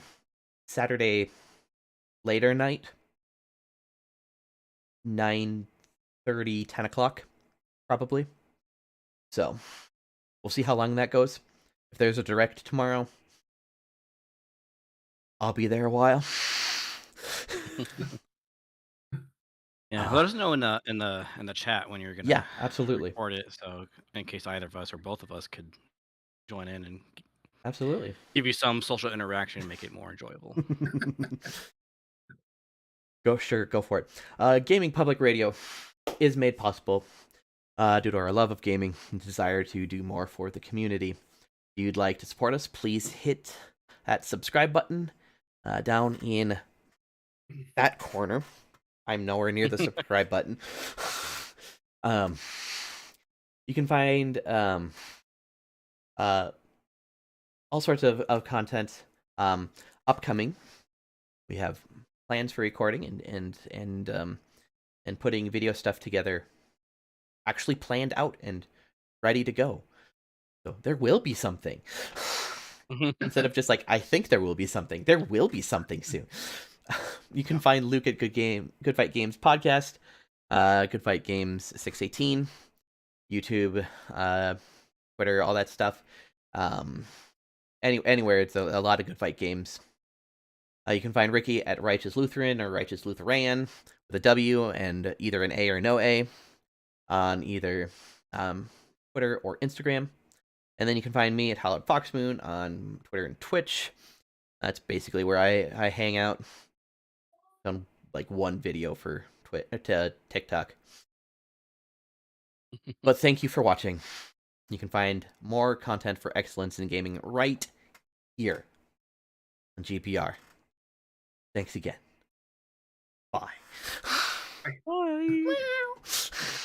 Saturday later night. 9:30, 10 o'clock, probably. So we'll see how long that goes. If there's a direct tomorrow, I'll be there a while. Yeah, let us know in the chat when you're gonna Yeah, absolutely. record it, so in case either of us or both of us could join in and Absolutely. give you some social interaction and make it more enjoyable. Go for it. Gaming Public Radio is made possible due to our love of gaming and desire to do more for the community. If you'd like to support us, please hit that subscribe button down in that corner. I'm nowhere near the subscribe button. You can find all sorts of content upcoming. We have plans for recording and putting video stuff together, actually planned out and ready to go. So there will be something. Instead of just like, I think there will be something. There will be something soon. You can find Luke at Good Fight Games podcast, Good Fight Games 618, YouTube, Twitter, all that stuff. Anywhere, it's a lot of Good Fight Games. You can find Ricky at Righteous Lutheran or Righteous Lutheran with a W and either an A or no A on either Twitter or Instagram. And then you can find me at Hallowed Foxmoon on Twitter and Twitch. That's basically where I hang out. On like one video for TikTok. But thank you for watching. You can find more content for excellence in gaming right here on GPR. Thanks again. Bye. Bye. Bye.